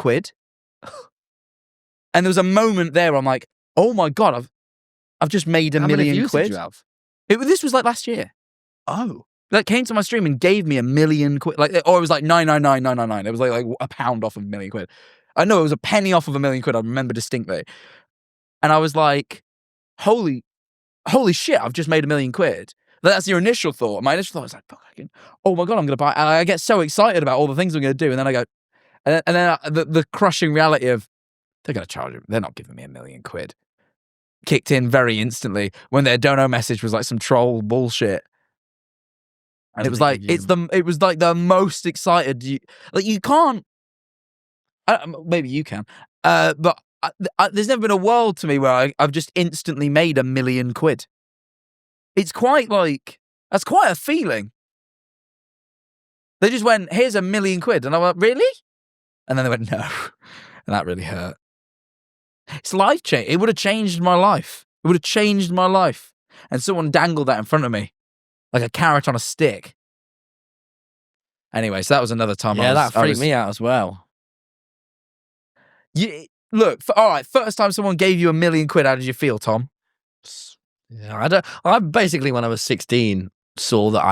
And there was a moment there where I'm like, oh my God, I've just made £1 million. How many views did you have? This was like last year. Oh. Like came to my stream and gave me £1 million. Like, or it was like 999,999. It was like £1 off of £1 million. I know it was a penny off of £1 million. I remember distinctly. And I was like, holy shit, I've just made £1 million. That's your initial thought. My initial thought was like, fuck, oh my God, I'm going to buy. And I get so excited about all the things I'm going to do. And then I go, and then the crushing reality of, they're going to charge him. They're not giving me £1 million. Kicked in very instantly when their dono message was like some troll bullshit. And it was like, it was like the most excited. You can't, maybe you can, but there's never been a world to me where I've just instantly made £1 million. It's quite like, that's quite a feeling. They just went, here's £1 million. And I went, really? And then they went, no. And that really hurt. It's life change. It would have changed my life. It would have changed my life. And someone dangled that in front of me like a carrot on a stick. Anyway, so that was another time. Yeah, that freaked me out as well. Look, all right, first time someone gave you £1 million, how did you feel, Tom? Yeah, I basically, when I was 16, saw that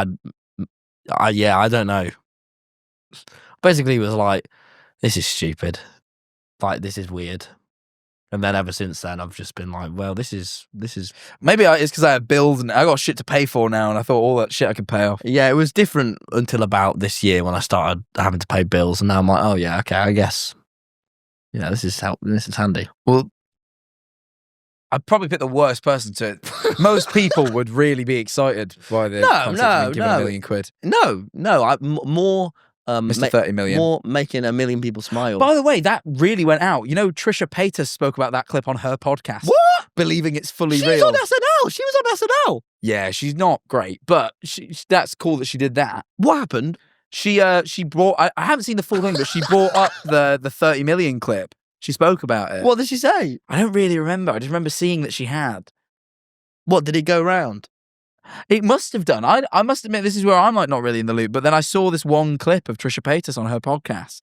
I don't know. Basically, was like, this is stupid. Like, this is weird. And then ever since then, I've just been like, well, this is. Maybe it's because I have bills and I got shit to pay for now, and I thought all that shit I could pay off. Yeah, it was different until about this year when I started having to pay bills, and now I'm like, oh yeah, okay, I guess. Yeah, this is handy. Well, I'd probably pick the worst person to it. Most people would really be excited by the concept of giving £1 million. No, more. Mr. 30 million. More making 1 million people smile. By the way, that really went out. You know, Trisha Paytas spoke about that clip on her podcast. What? Believing it's fully real. She's on SNL. She was on SNL. Yeah, she's not great, but that's cool that she did that. What happened? She brought, I haven't seen the full thing, but she brought up the 30 million clip. She spoke about it. What did she say? I don't really remember. I just remember seeing that she had. What, did it go round? It must have done. I must admit, this is where I'm like not really in the loop. But then I saw this one clip of Trisha Paytas on her podcast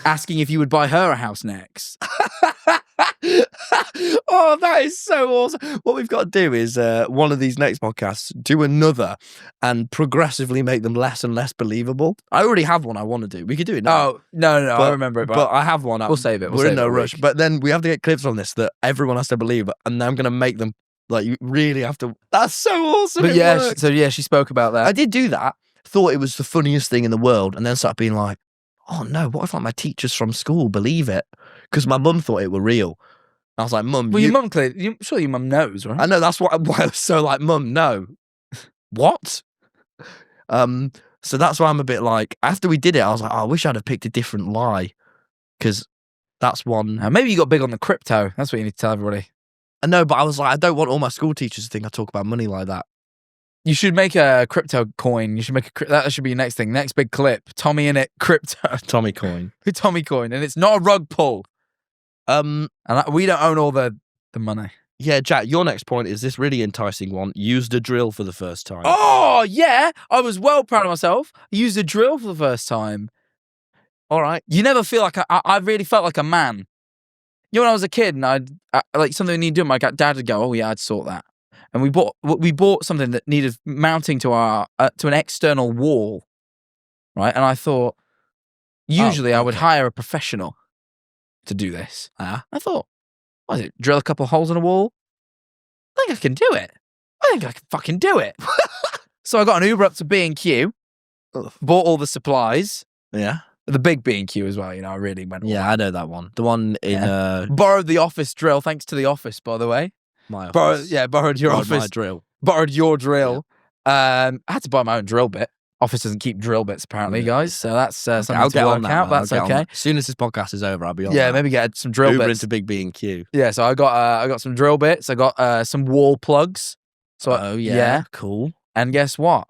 asking if you would buy her a house next. Oh, that is so awesome. What we've got to do is one of these next podcasts, do another and progressively make them less and less believable. I already have one I want to do. We could do it now. Oh, no, I remember it. But I have one. We'll save it. We're in no rush. But then we have to get clips on this that everyone has to believe. And I'm going to make them, like, you really have to. That's so awesome. But yeah, she spoke about that. I did do that. Thought it was the funniest thing in the world. And then started being like, oh no, what if like my teachers from school believe it? Because my mum thought it were real. I was like, Mum. Well, your mum clearly, surely your mum knows, right? I know, that's why I was so like, Mum, no. What? So that's why I'm a bit like, after we did it, I was like, oh, I wish I'd have picked a different lie. Because that's one. Maybe you got big on the crypto. That's what you need to tell everybody. I know, but I was like, I don't want all my school teachers to think I talk about money like that. You should make a crypto coin. You should make that should be your next thing. Next big clip. TommyInnit crypto. Tommy coin. Tommy coin. And it's not a rug pull. And we don't own all the money. Yeah, Jack, your next point is this really enticing one. Used a drill for the first time. Oh, yeah. I was well proud of myself. I used a drill for the first time. All right. You never feel like I really felt like a man. You know, when I was a kid and I'd like something we need doing, my dad would go, oh yeah, I'd sort that. And we bought something that needed mounting to an external wall, right? And I thought, usually I would hire a professional to do this. I thought, what is it? Drill a couple of holes in a wall? I think I can do it. I think I can fucking do it. So I got an Uber up to B&Q, bought all the supplies. Yeah. The big B&Q as well, you know, I really went. Yeah, I know that one. The one in... Borrowed the office drill, thanks to the office, by the way. My office. Borrowed your office. My drill. Borrowed your drill. I had to buy my own drill bit. Office doesn't keep drill bits, apparently, Yeah. guys. So that's something I'll to get work on that. out. man. That's I'll get on okay. that. As soon as this podcast is over, I'll be on. Yeah, that. maybe get some drill Uber bits. into Big B and Q. Yeah, so I got some drill bits. I got some wall plugs. So Cool. And guess what?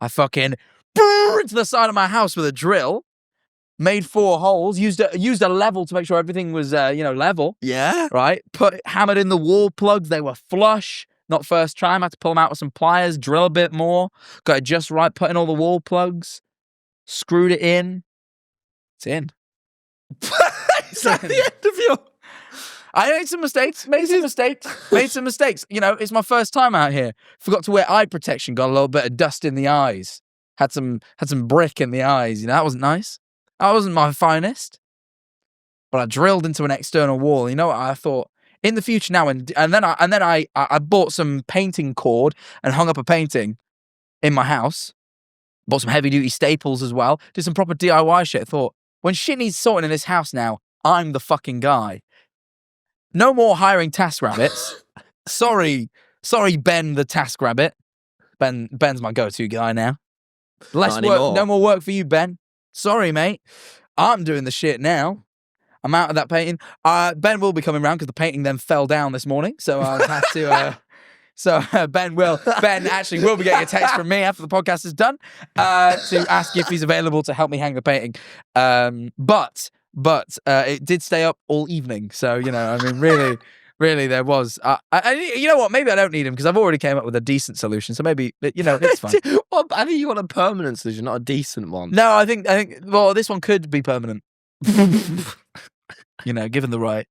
I fucking into the side of my house with a drill. Made 4 holes. Used a level to make sure everything was level. Yeah. Right. Hammered in the wall plugs. They were flush. Not first time. I had to pull them out with some pliers. Drill a bit more. Got it just right. Put in all the wall plugs. Screwed it in. It's in. Is that the end of your? I made some mistakes. Made some mistakes. You know, it's my first time out here. Forgot to wear eye protection. Got a little bit of dust in the eyes. Had some brick in the eyes. You know, that wasn't nice. That wasn't my finest. But I drilled into an external wall. You know what I thought? In the future now, and then I bought some painting cord and hung up a painting in my house. Bought some heavy duty staples as well. Did some proper DIY shit. I thought, when shit needs sorting in this house now, I'm the fucking guy. No more hiring task rabbits. Sorry, Ben the task rabbit. Ben's my go-to guy now. Less Not work, anymore. no more work for you, Ben. Sorry, mate. I'm doing the shit now. I'm out of that painting. Ben will be coming round because the painting then fell down this morning. So I'll have to. Ben actually will be getting a text from me after the podcast is done to ask if he's available to help me hang the painting. But it did stay up all evening. So I mean, really, there was. You know what? Maybe I don't need him because I've already came up with a decent solution. So maybe it's fine. Well, I think you want a permanent solution, not a decent one. No, I think. Well, this one could be permanent. Given the right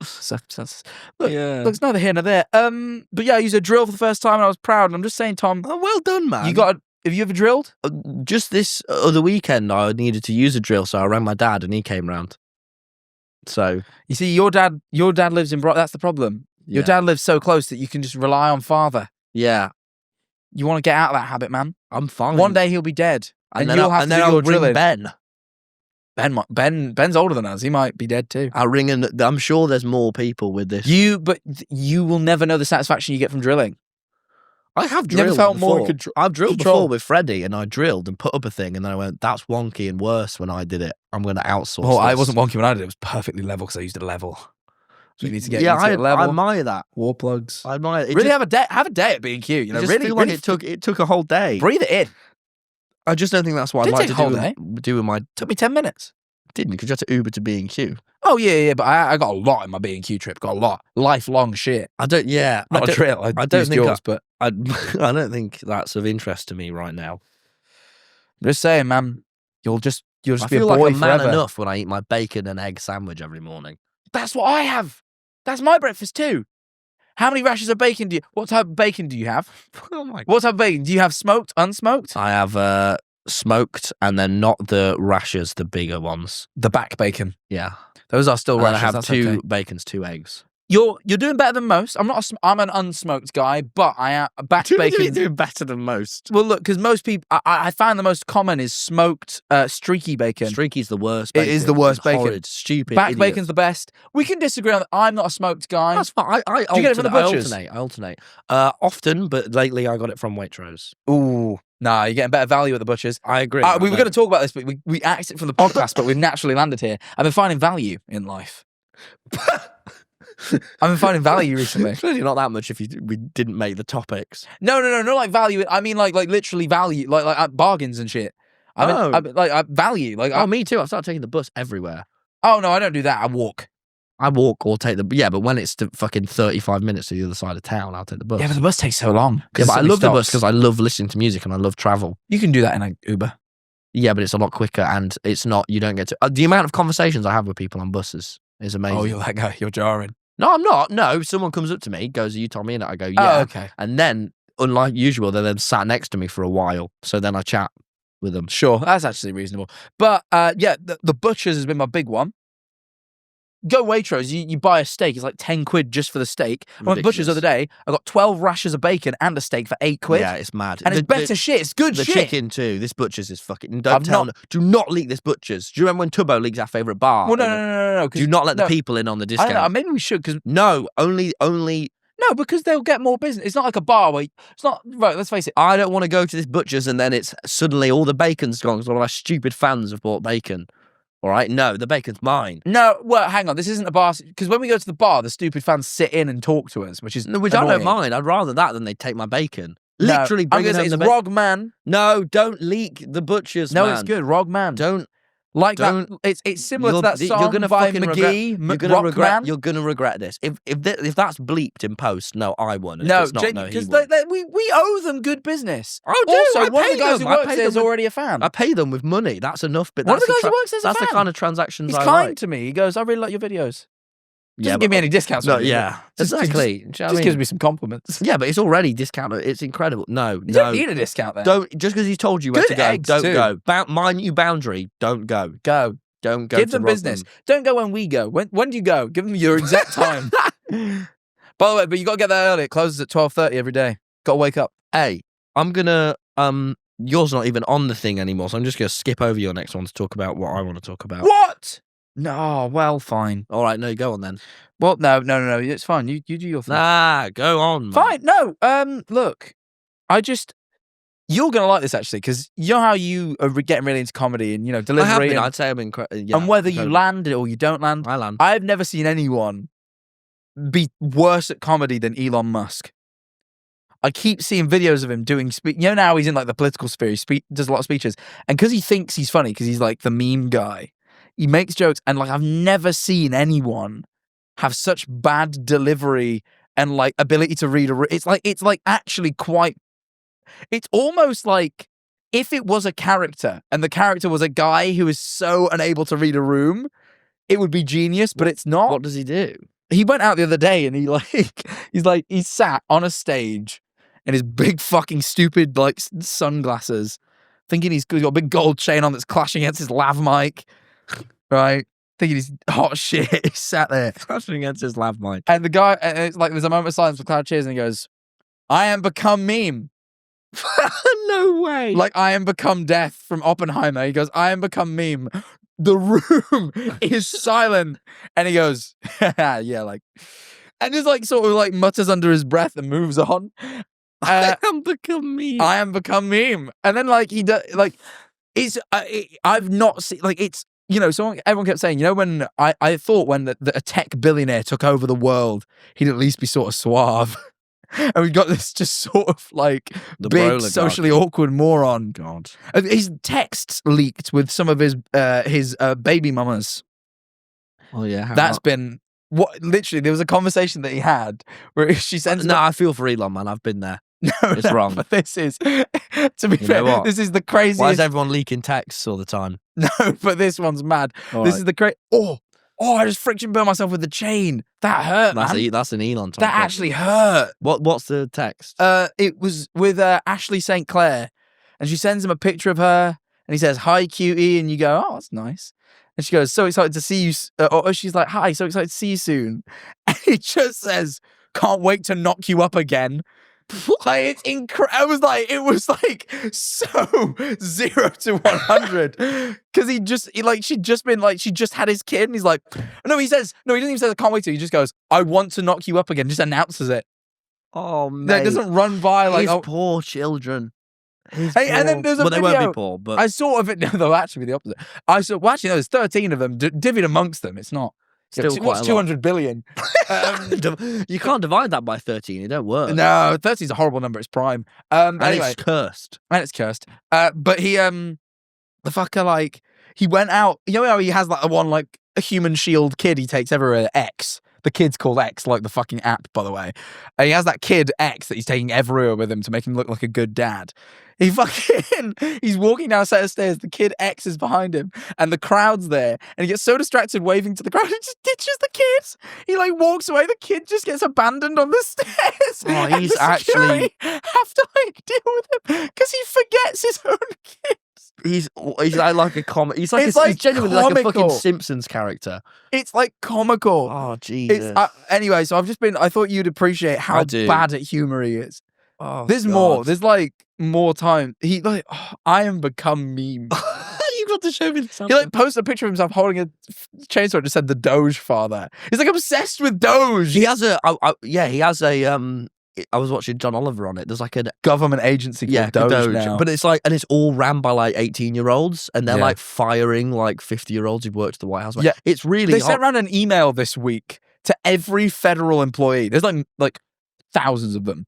circumstances. Look, it's neither here nor there. But yeah, I used a drill for the first time and I was proud. And I'm just saying, Tom. Oh, well done, man. Have you ever drilled? Just this other weekend, I needed to use a drill, so I rang my dad and he came round. So you see, your dad lives in That's the problem. Your dad lives so close that you can just rely on father. Yeah. You want to get out of that habit, man. I'm fine. One day he'll be dead, and then you'll have to do I'll your ring drilling. Ben. Ben's older than us. He might be dead too. I'll ring, and I'm sure there's more people with this. But you will never know the satisfaction you get from drilling. I have You never drilled felt before. more I've drilled control. before with Freddie, and I drilled and put up a thing, and then I went, "That's wonky and worse." When I did it, I'm going to outsource. Well, I this. wasn't wonky when I did it. It was perfectly level because I used a level. So you need to get I level. admire that. Wall plugs. I admire it. Have a day at B&Q. It just feel like it took a whole day. Breathe it in. I just don't think that's what I'd Didn't like take to a whole day. do with my. Took me 10 minutes. Didn't, because you had to Uber to B&Q. Oh yeah, but I got a lot in my B&Q trip. Got a lot, lifelong shit. I don't. Yeah, Not a drill. I don't used think yours, but I don't think that's of interest to me right now. I'm just saying, man. You'll just I be a feel boy like a man forever. enough when I eat my bacon and egg sandwich every morning. That's what I have. That's my breakfast too. How many rashers of bacon do you? What type of bacon do you have? Oh my! What type of bacon do you have? Smoked, unsmoked? I have smoked, and then not the rashers, the bigger ones. The back bacon. Yeah, Those are still and I rashers. have That's two okay. bacons, 2 eggs. You're doing better than most. I'm an unsmoked guy, but I am back bacon. doing better than most. Well, look, because most people, I find the most common is smoked streaky bacon. Streaky's the worst. It Bacon. is the worst It's bacon. Horrid, stupid. Back idiots. bacon's the best. We can disagree on that. I'm not a smoked guy. That's fine. I Do you get it from the butchers? I alternate. Often, but lately I got it from Waitrose. Ooh, nah, you're getting better value at the butchers. I agree. We were going to talk about this, but we axed it from the podcast, but we've naturally landed here. I've been finding value in life. I've been finding value recently. Clearly not that much if we didn't make the topics. No, not like value. I mean, like literally value, like bargains and shit. I mean, value. Me too. I've started taking the bus everywhere. Oh no, I don't do that. I walk. I walk or take the... Yeah, but when it's fucking 35 minutes to the other side of town, I'll take the bus. Yeah, but the bus takes so long. Yeah, but I love the bus because I love listening to music and I love travel. You can do that in an Uber. Yeah, but it's a lot quicker and it's not... You don't get to... the amount of conversations I have with people on buses is amazing. Oh, you're that guy. You're jarring. No, I'm not. No, someone comes up to me, goes, "Are you TommyInnit?" I go, "Yeah." Oh, okay. And then, unlike usual, they're then sat next to me for a while. So then I chat with them. Sure, that's actually reasonable. But yeah, the butchers has been my big one. Go Waitrose, you buy a steak, it's like 10 quid just for the steak. I went to Butcher's the other day, I got 12 rashers of bacon and a steak for 8 quid. Yeah, it's mad. And it's better shit, it's good shit. The chicken too. This Butcher's is fucking... Do not leak this Butcher's. Do you remember when Tubbo leaks our favourite bar? Well, no. Do not let the people in on the I discount. don't know, maybe we should, because... No, only... No, No, because they'll get more business. It's not like a bar where it's not right. Let's face it. I don't want to go to this butcher's and then it's suddenly all the bacon's gone because all of our stupid fans have bought bacon. All right, no, the bacon's mine. No, well, hang on. This isn't a bar because when we go to the bar, the stupid fans sit in and talk to us, which I annoying. don't mind. I'd rather that than they take my bacon. No, Literally, I'm bring gonna it say home it's the bacon. Rog Man. No, don't leak the butcher's. No, man. it's good. Rog Man. Don't. Like Don't- that. It's similar to that song You're gonna by fucking McGee. You're gonna Rock regret. Man. You're gonna regret this. If that's bleeped in post, no, I won. And No, if it's not, no, he because won. we owe them good business. I do. Also, I one of pay the guys them. who I works pay there is them with- already a fan. I pay them with money. That's enough. But One of that's the guys the who works there's a that's the fan. kind of transactions He's I kind like. to me. He goes, "I really like your videos." Doesn't Yeah, give me but- any discounts. No, on it, yeah, Just exactly. Do you know what I Just mean? gives me some compliments. Yeah, but it's already discounted. It's incredible. No, You no. don't need a discount then. Don't just because he's told you where Good to go. eggs Don't too. go. My new boundary. Don't go. Go. Don't go. Give to them business. Rotherham. Don't go when we go. When do you go? Give them your exact time. By the way, but you got to get there early. It closes at 12:30 every day. Got to wake up. Hey, I'm gonna yours not even on the thing anymore, so I'm just gonna skip over your next one to talk about what I want to talk about. What? No. Well, fine. All right, no, go on then. Well, no. It's fine. You do your thing. Nah, go on. Man. Fine. No. Look, you're gonna like this actually because you know how you are getting really into comedy and I have delivery been. and, I'd say I'm incredible. Yeah, and whether you incredible. land it or you don't land. I land. I've never seen anyone be worse at comedy than Elon Musk. I keep seeing videos of him doing now he's in like the political sphere. He does a lot of speeches, and because he thinks he's funny because he's like the meme guy, he makes jokes. And like I've never seen anyone have such bad delivery and like ability to read it's like actually quite. It's almost like if it was a character and the character was a guy who is so unable to read a room, it would be genius, but it's not. What does he do? He went out the other day and he sat on a stage in his big fucking stupid like sunglasses, thinking he's got a big gold chain on that's clashing against his lav mic, right? Thinking he's hot shit. He sat there Crashing against his lav mic. and the guy, and it's like there's a moment of silence for Cloud cheers and he goes, "I am become meme." No way. Like I am become death from Oppenheimer. He goes, "I am become meme." The room is silent, and he goes, "Yeah, like," and just like sort of like mutters under his breath and moves on. I am become me. I am become meme, and then like he does like it's I've not seen like it's everyone kept saying when I thought when a tech billionaire took over the world he'd at least be sort of suave. And we got this just sort of like The big Brola socially awkward moron. God. His texts leaked with some of his baby mamas. Oh yeah. That's been what literally there was a conversation that he had where she sends No, I feel for Elon, man. I've been there. It's wrong. But this is to be You fair, know what? this is the craziest. Why is everyone leaking texts all the time? No, but this one's mad. All This right. is the I just friction burned myself with the chain. That hurt, man. That's an Elon type That thing. actually hurt. What's the text? It was with Ashley St. Clair, and she sends him a picture of her, and he says, "Hi, cutie," and you go, "Oh, that's nice." And she goes, "So excited to see you," or she's like, "Hi, so excited to see you soon," and he just says, "Can't wait to knock you up again." Like it's incredible. It was like so 0 to 100 because she just had his kid and he's like, no, he doesn't even say I can't wait to. He just goes, "I want to knock you up again." Just announces it. Oh No, man, it doesn't run by like his poor children. His Hey, and then poor- there's a well, they won't video. be poor, but I sort of it. No, they'll actually be the opposite. Actually, no, there's 13 of them divvied amongst them. It's not. Still What's quite a lot. 200 billion? you can't divide that by 13. It don't work. No, 13 is a horrible number. It's prime. and Anyway, it's cursed. and it's cursed. But he the fucker like he went out. You know how he has like the one like a human shield kid he takes everywhere. X. The kid's called X, like the fucking app, by the way. And he has that kid X that he's taking everywhere with him to make him look like a good dad. He's walking down a set of stairs. The kid X is behind him, and the crowd's there. And he gets so distracted waving to the crowd, he just ditches the kid. He like walks away. The kid just gets abandoned on the stairs. Oh, and he's the security have to like deal with him because he forgets his own kid. He's like a comic. He's like It's like he's genuinely like a fucking comical. Simpsons character. It's like comical. Oh Jesus. Anyway, so I thought you'd appreciate how I do. bad at humor he is. Oh, There's God. more. There's like more time. He like, I am become meme. You've got to show me this. He like posted a picture of himself holding a chainsaw and just said the Doge father. He's like obsessed with Doge. He has a, he has a, I was watching John Oliver on it. There's like a Government agency called Doge now. but it's like, and it's all ran by like 18-year-olds, and they're Yeah. like firing like 50-year-olds who've worked at the White House. Yeah. It's really They sent around an email this week to every federal employee. There's like thousands of them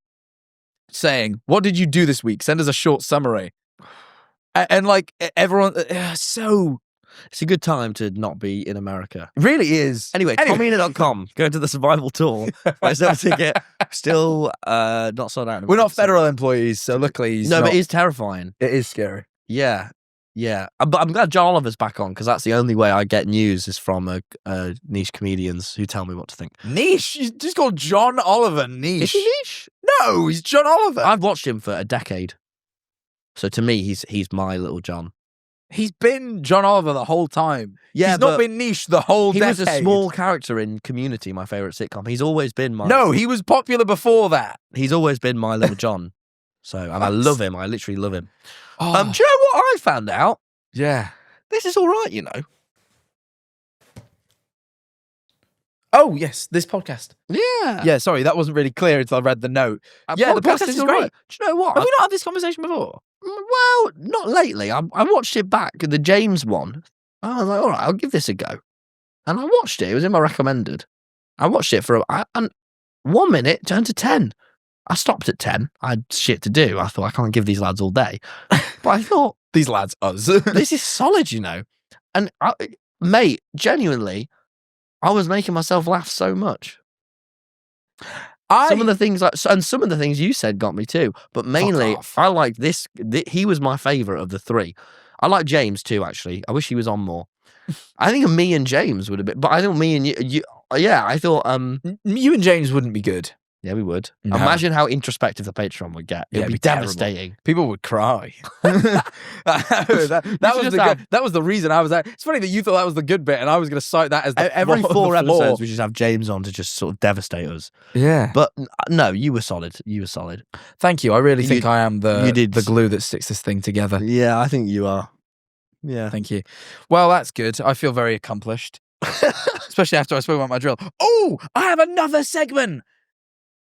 saying, "What did you do this week? Send us a short summary." And like everyone, so It's a good time to not be in America. it really is. Anyway, TommyInnit.com. Go to the survival tour. Buy yourself a ticket. Still not sold out. We're not federal employees, so luckily he's No, not. but it is terrifying. It is scary. Yeah. Yeah. But I'm glad John Oliver's back on, because that's the only way I get news is from niche comedians who tell me what to think. Niche. He's just called John Oliver. Niche. Is he niche? No, he's John Oliver. I've watched him for a decade. So to me, he's my little John. He's been John Oliver the whole time. Yeah, he's not but been niche the whole he decade. was a small character in Community, my favourite sitcom. He's always been my... No, he was popular before that. He's always been my little John. So, and I love him. I literally love him. Oh, Do you know what I found out? yeah. This is all right, you know. Oh, yes, this podcast. Yeah. Yeah, sorry, that wasn't really clear until I read the note. Yeah, the podcast is all great. right. Do you know what? Have we not had this conversation before? Well, not lately. I watched it back, the James one. I was like, all right, I'll give this a go. And I watched it. It was in my recommended. I watched it and 1 minute turned to 10. I stopped at 10. I had shit to do. I thought, I can't give these lads all day. But I thought, These lads, us. this is solid, you know. And, mate, genuinely, I was making myself laugh so much. Some of the things and some of the things you said got me too, but mainly off. I like this. He was my favorite of the three. I like James too, actually. I wish he was on more. I think me and James would have been, but I think me and you yeah, I thought You and James wouldn't be good. yeah, we would. No. Imagine how introspective the Patreon would get. It Yeah, would it'd be be terrible. devastating. People would cry. that was the reason I was there. It's funny that you thought that was the good bit, and I was going to cite that as the Every the 4 flaw. episodes, we should have James on to just sort of devastate us. Yeah. But no, you were solid. You were solid. Thank you. I really You- think I am you did- the glue that sticks this thing together. Yeah, I think you are. Yeah. Thank you. Well, that's good. I feel very accomplished, especially after I spoke about my drill. Oh, I have another segment.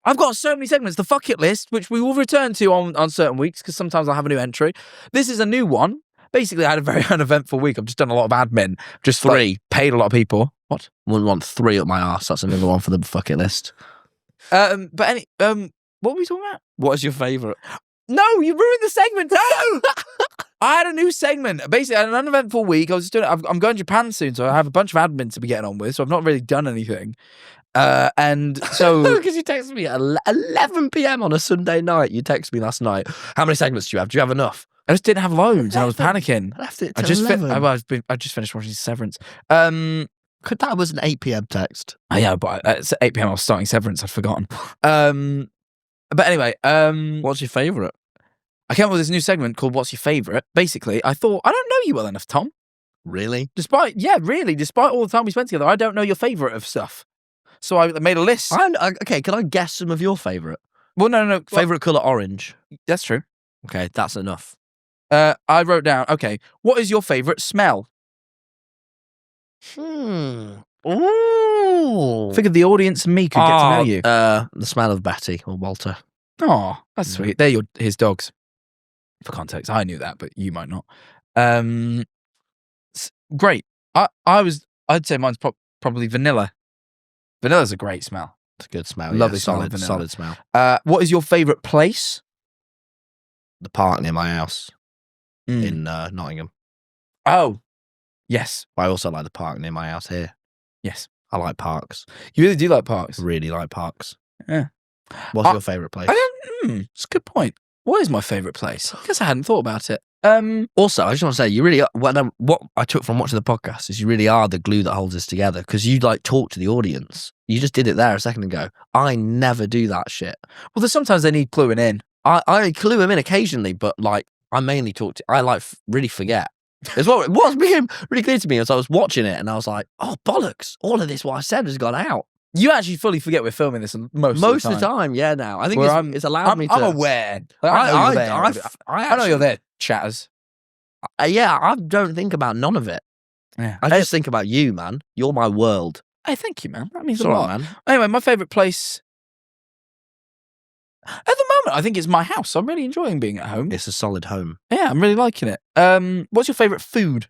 I've got so many segments. The Fuck It list, which we will return to on certain weeks, because sometimes I'll have a new entry. This is a new one. Basically, I had a very uneventful week. I've just done a lot of admin. Just 3. paid a lot of people. What? Wouldn't want 3 up my arse. That's another one for the Fuck It list. But what were we talking about? What is your favourite? No, you ruined the segment. No! I had a new segment. Basically, I had an uneventful week. I was just doing. I'm going to Japan soon, so I have a bunch of admin to be getting on with. So I've not really done anything. And so Because you texted me at 11 p.m. on a Sunday night. You texted me last night. How many segments do you have? Do you have enough? I just didn't have loads, and I was panicking. I left it I till just 11. I just finished watching Severance. That was an 8 p.m. text. Oh, yeah, but at 8 p.m. I was starting Severance. I'd forgotten. But anyway, What's your favourite? I came up with this new segment called "What's Your Favorite?" Basically, I thought I don't know you well enough, Tom. Really? Despite all the time we spent together, I don't know your favorite of stuff. So I made a list. Okay, can I guess some of your favourite? Well, no. Favourite colour, orange. That's true. Okay, that's enough. I wrote down. Okay, what is your favorite smell? Ooh. Figured the audience and me could get to know you. The smell of Betty or Walter. Oh, that's Yeah. sweet. They're his dogs. For context, I knew that, but you might not. Great. I'd say mine's probably vanilla. Vanilla's a great smell. It's a good smell. Lovely yeah, smell of solid, vanilla. solid smell. What is your favorite place? The park near my house Mm. in Nottingham. Oh, yes, I also like the park near my house here. yes. I like parks. You really do like parks. Really like parks. Yeah. What's your favourite place? It's a good point. What is my favorite place? I guess I hadn't thought about it. Also, I just want to say, you really are, what I took from watching the podcast is you really are the glue that holds us together, because you like talk to the audience. You just did it there a second ago. I never do that shit. Well, there's sometimes they need cluing in. I clue him in occasionally, but like I mainly talk to. I like really forget. It's what became really clear to me as I was watching it, and I was like, "Oh bollocks! All of this what I said has gone out." You actually fully forget we're filming this most of the time. Yeah. Now I think Where it's allowed me to. I'm aware. Like, I know you're there. I know you're there, chatters. Yeah, I don't think about none of it. Yeah. I just think about you, man. You're my world. Hey, thank you, man. That means It's a all lot. right, man. Anyway, my favourite place at the moment, I think it's my house. I'm really enjoying being at home. It's a solid home. Yeah, I'm really liking it. What's your favourite food?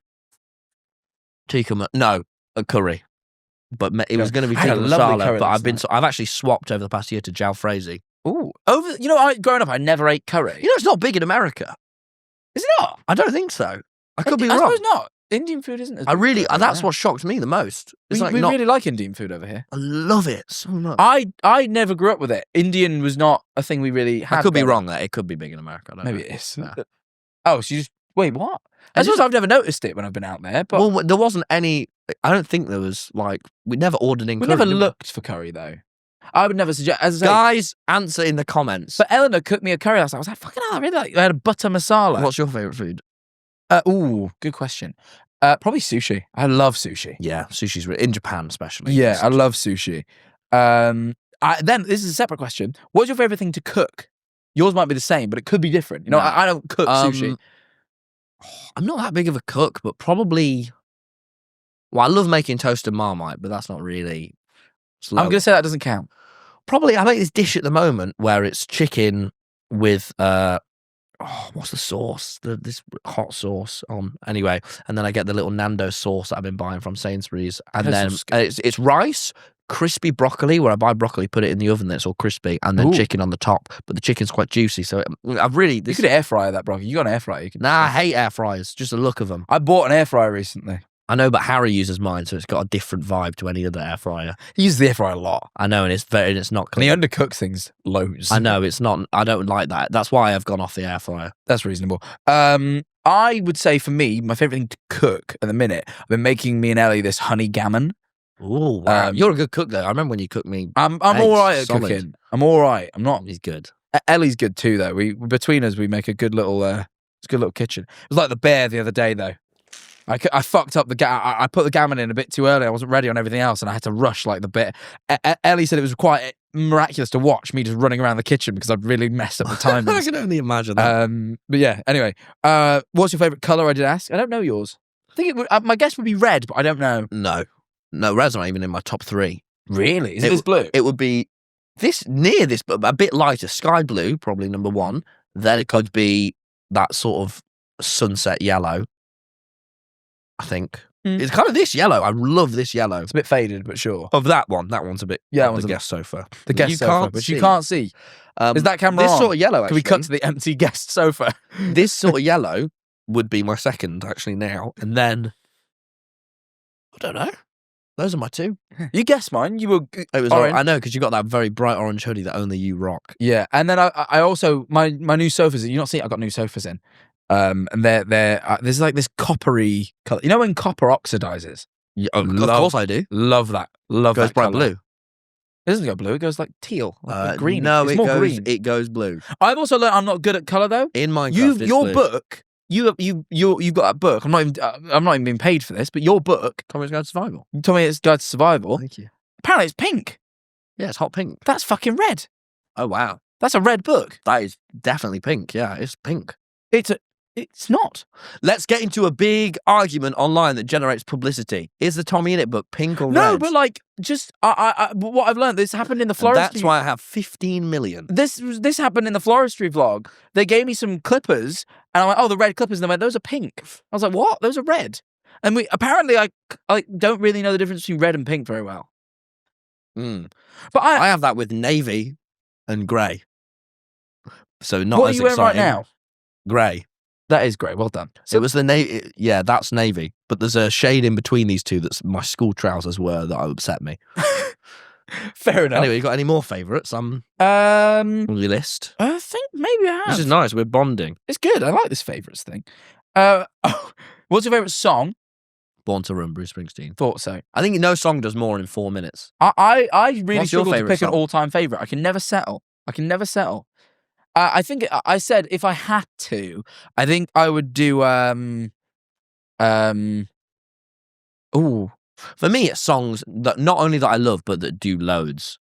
Tikka, no, a curry. But it was going to be I had a tikka lovely masala, curry but last I've actually swapped over the past year to jalfrezi. Ooh, growing up, I never ate curry. You know, it's not big in America. Is it not? I don't think so. I could be I wrong. suppose not. Indian food isn't as I big really, over that's there. what shocked me the most. It's we not. really like Indian food over here. I love it so much. I never grew up with it. Indian was not a thing we really had. I could be growing wrong there. It could be big in America. I don't Maybe know. it is. Yeah. Oh, so you just wait. What? I suppose I've never noticed it when I've been out there. But Well, there wasn't any. I don't think there was we never ordered in. we curry, never did we? looked for curry though. I would never suggest. As I say, Guys, answer in the comments. but Eleanor cooked me a curry last night. I was like, fucking hell, I really like. I had a butter masala. What's your favorite food? Ooh, good question. Probably sushi. I love sushi. Yeah, sushi's in Japan especially. Yeah, I love sushi. Then this is a separate question. What's your favorite thing to cook? Yours might be the same, but it could be different. You know, No. I don't cook sushi. I'm not that big of a cook, but probably. Well, I love making toasted Marmite, but that's not really. I'm going to say that doesn't count. Probably I make this dish at the moment where it's chicken with what's the sauce? This hot sauce on. Anyway, and then I get the little Nando sauce that I've been buying from Sainsbury's, and That then sounds good. it's rice, crispy broccoli where I buy broccoli, put it in the oven, then it's all crispy, and then Ooh. chicken on the top. But the chicken's quite juicy, so I've really. You could air fry that, bro. You got an air fryer. You could. Nah, I hate air fryers. Just the look of them. I bought an air fryer recently. I know, but Harry uses mine, so it's got a different vibe to any other air fryer. He uses the air fryer a lot. I know, and it's not. And he undercooks things loads. I know it's not. I don't like that. That's why I've gone off the air fryer. That's reasonable. I would say for me, my favourite thing to cook at the minute, I've been making me and Ellie this honey gammon. Oh, wow. You're a good cook, though. I remember when you cooked me. I'm Hey, all right at solid. cooking. I'm all right. I'm not. He's good. Ellie's good too, though. We between us, we make a good little, it's a good little kitchen. It was like the bear the other day, though. I fucked up I put the gammon in a bit too early. I wasn't ready on everything else, and I had to rush like the bit. Ellie said it was quite miraculous to watch me just running around the kitchen because I'd really messed up the I timings. can only imagine that. But yeah. Anyway, what's your favourite colour? I did ask. I don't know yours. I think it would. My guess would be red, but I don't know. No, red's not even in my top 3. Really? Is it this blue? It would be this, but a bit lighter. Sky blue, probably number 1. Then it could be that sort of sunset yellow. I think it's kind of this yellow. I love this yellow. It's a bit faded, but sure. Of that one. That one's a bit. Yeah, that the one's a guest sofa. The guest You sofa, can't but see. you can't see. Is that camera this on? sort of yellow? Can Actually, we cut to the empty guest sofa? this sort of yellow would be my second actually now, and then I don't know. Those are my 2. You guessed mine. You were It was orange. I know because you got that very bright orange hoodie that only you rock. Yeah, and then I also my new sofas. You not see? I got new sofas in, and they're there's like this coppery color. You know when copper oxidizes? Yeah, of Love- course I do. Love that. Love Goes that bright colour. blue. It doesn't go blue. It goes like teal, like green. No, it's it more goes. green. It goes blue. I've also learned I'm not good at color though. In Minecraft, it's Your blue. book. You've got that book. I'm not even being paid for this, but your book. Tommy's Guide to Survival. You told me it's Guide to Survival. Thank you. Apparently, it's pink. Yeah, it's hot pink. That's fucking red. Oh wow, That's a red book. that is definitely pink. Yeah, it's pink. It's not. Let's get into a big argument online that generates publicity. Is the TommyInnit book pink or red? No, but like, just what I've learned. This happened in the And floristry. that's why I have 15 million. This happened in the floristry vlog. They gave me some clippers, and I went, "Oh, the red clippers." And they went, "Those are pink." I was like, "What? Those are red." And apparently I don't really know the difference between red and pink very well. Mm. But I have that with navy and grey. So not what are as you wearing right exciting. now? Grey. That is grey. Well done. It was the navy. Yeah, that's navy. But there's a shade in between these two that's my school trousers were that upset me. Fair enough. Anyway, you got any more favourites on Um, your list? I think maybe I have. This is nice. We're bonding. It's good. I like this favourites thing. What's your favourite song? Born to Run, Bruce Springsteen. Thought so. I think no song does more in 4 minutes. I really What's your struggle to favourite pick an song? all-time favourite. I can never settle. I think I said if I had to, I think I would do ooh. For me, it's songs that not only that I love, but that do loads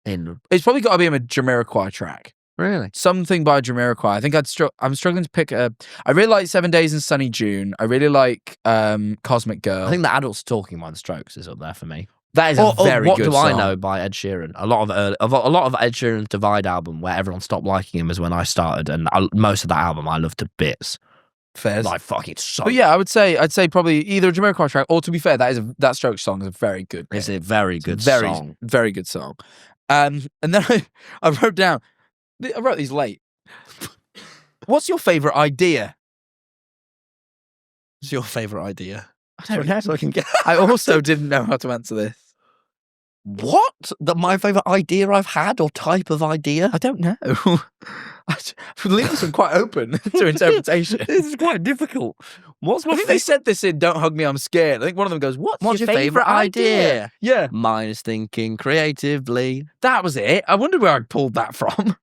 in. It's probably got to be a Jamiroquai track. Really? Something by Jamiroquai. I think I'm struggling to pick a. I really like 7 Days in Sunny June. I really like Cosmic Girl. I think the Adults Talking One Strokes is up there for me. that is a very What good Do song. I Know by Ed Sheeran. A lot of Ed Sheeran's Divide album, where everyone stopped liking him, is when I started, and most of that album I love to bits. Fairs. Like fucking so. But yeah, I'd say probably either a Jamiroquai track, or to be fair, that Strokes song is a very good. It's a very good very, song. very good song. And then I wrote down. I wrote these late. What's your favorite idea? What's your favorite idea? I don't know. So I can get. I also didn't know how to answer this. What? My favorite idea I've had, or type of idea? I don't know. I leave this one quite open to interpretation. This is quite difficult. What's my I think they said this in "Don't Hug Me, I'm Scared." I think one of them goes, "What's your favorite idea?" Yeah, Mine is thinking creatively. that was it. I wondered where I pulled that from.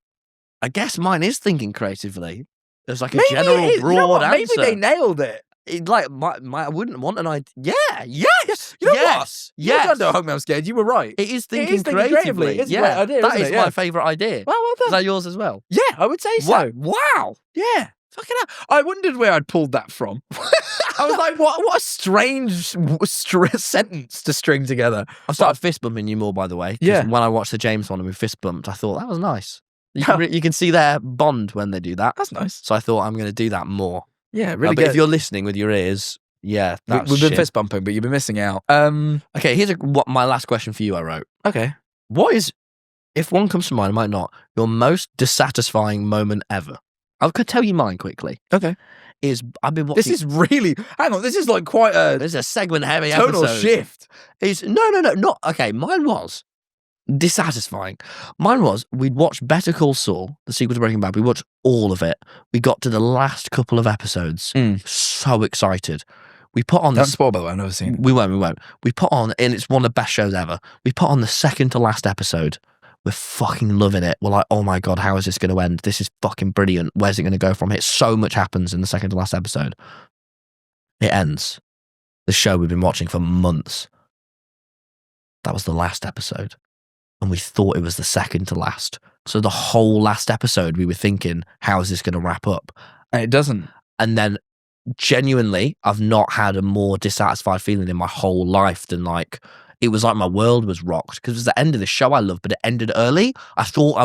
I guess mine is thinking creatively. There's like a Maybe general it is. broad You know what? answer. Maybe they nailed it. Like I wouldn't want an idea. Yeah, Yes. You know yes, what? You've yes. done "Don't Hug Me, I'm Scared." You were right. It is thinking thinking creatively. creatively. It's a yeah, great idea, that isn't is it? my Yeah. favorite idea. Well Is done. that yours as well? Yeah, I would say so. Wow. Yeah. Fucking hell. I wondered where I'd pulled that from. I was like, what a strange sentence to string together. I started fist bumping you more, by the way. 'Cause Yeah. when I watched the James one and we fist bumped, I thought that was nice. You can see their bond when they do that. That's nice. So I thought I'm going to do that more. Yeah, really But good. if you're listening with your ears, yeah, that's We've been shit. fist bumping, but you've been missing out. Okay, here's what my last question for you I wrote. Okay. What is, if one comes to mind, I might not, your most dissatisfying moment ever? I could tell you mine quickly. Okay. I've been watching. This is really, hang on, this is like quite a This is a segment heavy tonal episode. shift. No, not okay. Mine was dissatisfying. Mine was we'd watched Better Call Saul, the sequel to Breaking Bad. We watched all of it. We got to the last couple of episodes. So excited. We put on Don't this. spoil, by the way, I've never seen it. We won't. We put on, and it's one of the best shows ever. We put on the second to last episode. We're fucking loving it. We're like, oh my God, how is this going to end? This is fucking brilliant. Where's it going to go from here? So much happens in the second to last episode. It ends. The show we've been watching for months. That was the last episode. And we thought it was the second to last. So the whole last episode, we were thinking, how is this going to wrap up? And it doesn't. And then genuinely, I've not had a more dissatisfied feeling in my whole life than like, it was like my world was rocked because it was the end of the show I loved, but it ended early. I thought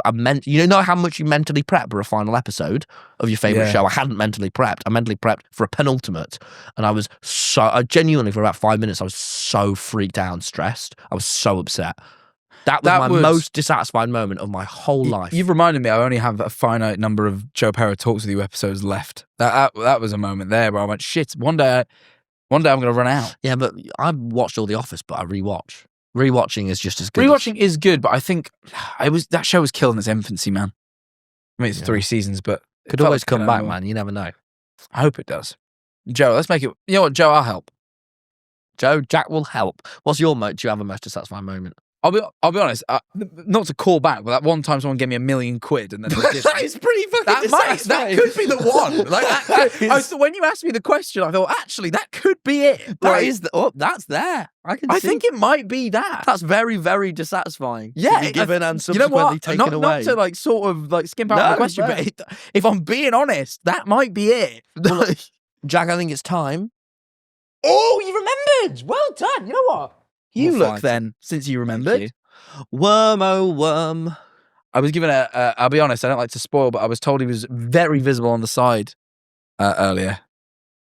I meant, you know how much you mentally prep for a final episode of your favorite Yeah. show? I hadn't mentally prepped. I mentally prepped for a penultimate. And I genuinely, for about 5 minutes, I was so freaked out and stressed. I was so upset. That was my most dissatisfied moment of my whole life. You've reminded me I only have a finite number of Joe Pera Talks With You episodes left. That was a moment there where I went, shit, one day I'm going to run out. Yeah, but I watched all The Office, but I rewatch. Rewatching is just as good. Rewatching is good, but I think that show was killing its infancy, man. I mean, it's 3 seasons, but it Could felt always like come an back, hour. man. You never know. I hope it does. Joe, let's make it. You know what, Joe, I'll help. Jack will help. What's your do you have a most dissatisfying moment? I'll be honest. Not to call back, but that one time someone gave me £1 million, and then they did That is pretty fucking that could be the one. Like when you asked me the question, I thought actually that could be it. That's there. I think it might be that. That's very, very dissatisfying. Yeah, to be given and you know subsequently what? taken away. Not to like sort of like skimp out No, the question, no. but if I'm being honest, that might be it. Well, Jack, I think it's time. Oh, you remembered. Well done. You know what? You Well, look fine. then, since you remembered. you. Worm, oh worm. I was given I'll be honest, I don't like to spoil, but I was told he was very visible on the side earlier.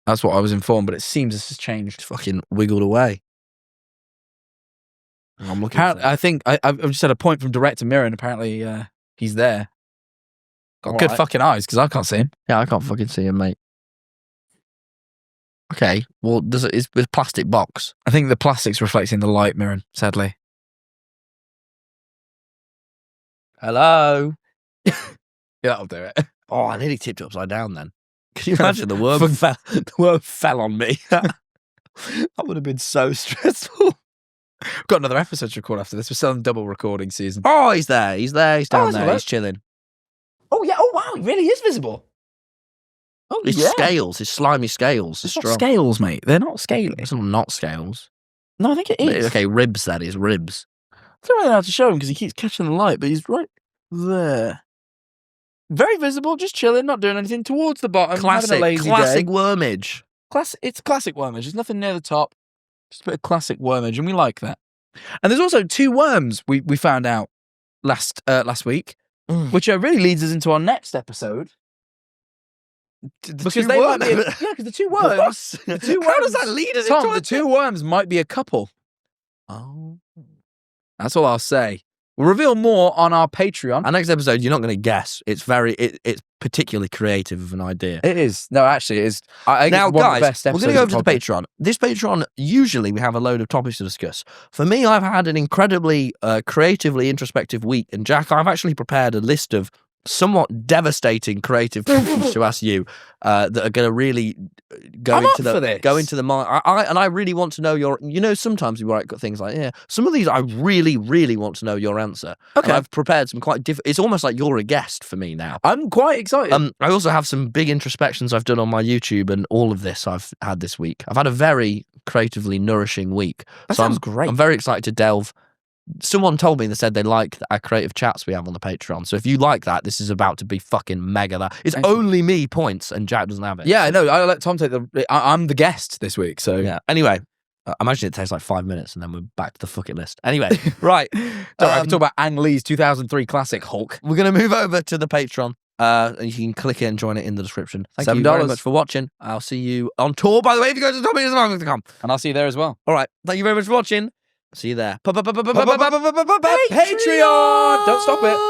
That's what I was informed, but it seems this has changed. Just fucking wiggled away. I'm looking for it. I think I've just had a point from director Mirren. Apparently, he's there. Got All good right. fucking eyes because I can't see him. Yeah, I can't fucking see him, mate. Okay, well, it's with plastic box. I think the plastic's reflecting the light, Mirren. Sadly. Hello. Yeah, that'll do it. Oh, I nearly tipped it upside down then. Can you imagine the worm fell on me? That would have been so stressful. We've got another episode to record after this. We're still in double recording season. Oh, he's there. He's down that's there. all right. He's chilling. Oh yeah. Oh wow. He really is visible. Oh His scales, his slimy scales are It's not strong. scales, mate. They're not scaly. It's not scales. No, I think it is. Okay, ribs, that is, ribs. I don't really know how to show him because he keeps catching the light, but he's right there. very visible, just chilling, not doing anything. Towards the bottom, having a lazy classic day. wormage. It's classic wormage. There's nothing near the top. Just a bit of classic wormage, and we like that. And there's also 2 worms we found out last week, which really leads us into our next episode. Because they might be because the 2 worms. The 2 worms. How does that lead us? Tom, the 2 worms might be a couple. Oh, that's all I'll say. We'll reveal more on our Patreon. Our next episode, you're not going to guess. It's it's particularly creative of an idea. It is. No, actually, it is. I think Now, it's one guys, of the best we're going to go over to the podcast. Patreon. This Patreon, usually we have a load of topics to discuss. For me, I've had an incredibly creatively introspective week. And Jack, I've actually prepared a list of somewhat devastating creative questions to ask you that are going to really go into the mind. I really want to know your. Sometimes we write things like, some of these I really, really want to know your answer. Okay, and I've prepared some quite different. It's almost like you're a guest for me now. I'm quite excited. I also have some big introspections I've done on my YouTube, and all of this I've had this week. I've had a very creatively nourishing week. That sounds great. I'm very excited to delve. Someone told me, they said they like our creative chats we have on the Patreon. So if you like that, this is about to be fucking mega. That it's only me points and Jack doesn't have it. Yeah, I know. I let Tom take I'm the guest this week, so yeah. Anyway, I imagine it takes like 5 minutes and then we're back to the fuck it list. Anyway, right. I can talk about Ang Lee's 2003 classic Hulk. We're going to move over to the Patreon. And you can click it and join it in the description. Thank you very much for watching. I'll see you on tour, by the way, if you go to TommyInnit.com. And I'll see you there as well. All right. Thank you very much for watching. See you there. Patreon! Don't stop it.